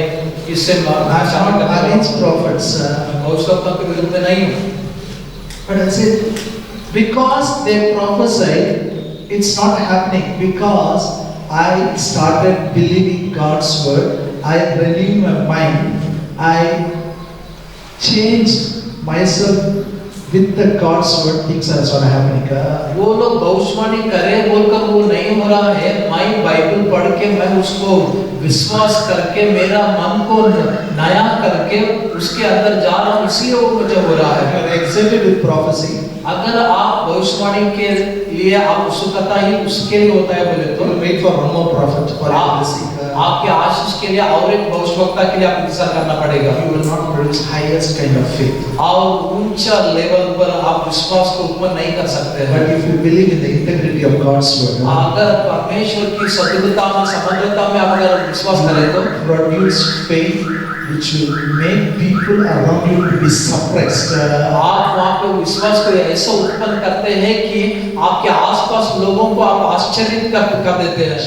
इससे I'm not against prophets. भविष्यवक्ता के विरुद्ध में नहीं हूँ। But I said, because they prophesied, it's not happening. Because I started believing God's word, I renewed my mind, I changed myself with the God's word, things are sort of happening. वो लोग भविष्यवाणी करें बोलकर वो नहीं हो रहा है। मैं बाइबल पढ़ के मैं उसको विश्वास करके मेरा मन को नया करके उसके अंदर जा रहा हूँ, इसलिए वो मुझे हो रहा है। You are excited with prophecy. अगर आप भविष्यवाणी के लिए आप उत्सुकता ही उसके लिए होता है बोले तो You will wait for one more prophet for your blessing. आपके आशीष के लिए और एक भविष्यवक्ता के लिए आप इंतजार करना पड़ेगा। You will not produce highest kind of faith. और ऊंचा लेवल पर आप विश्वास को उत्पन्न नहीं कर सकते हैं। But if you believe in the integrity of God's word, अगर परमेश्वर की सत्यता में, समग्रता में आप अगर विश्वास करें तो produce faith which will make people around you to be suppressed. आप वहाँ पे विश्वास को ऐसा उत्पन्न करते हैं कि आपके आसपास लोगों को आप आश्चर्यचकित कर देते हैं।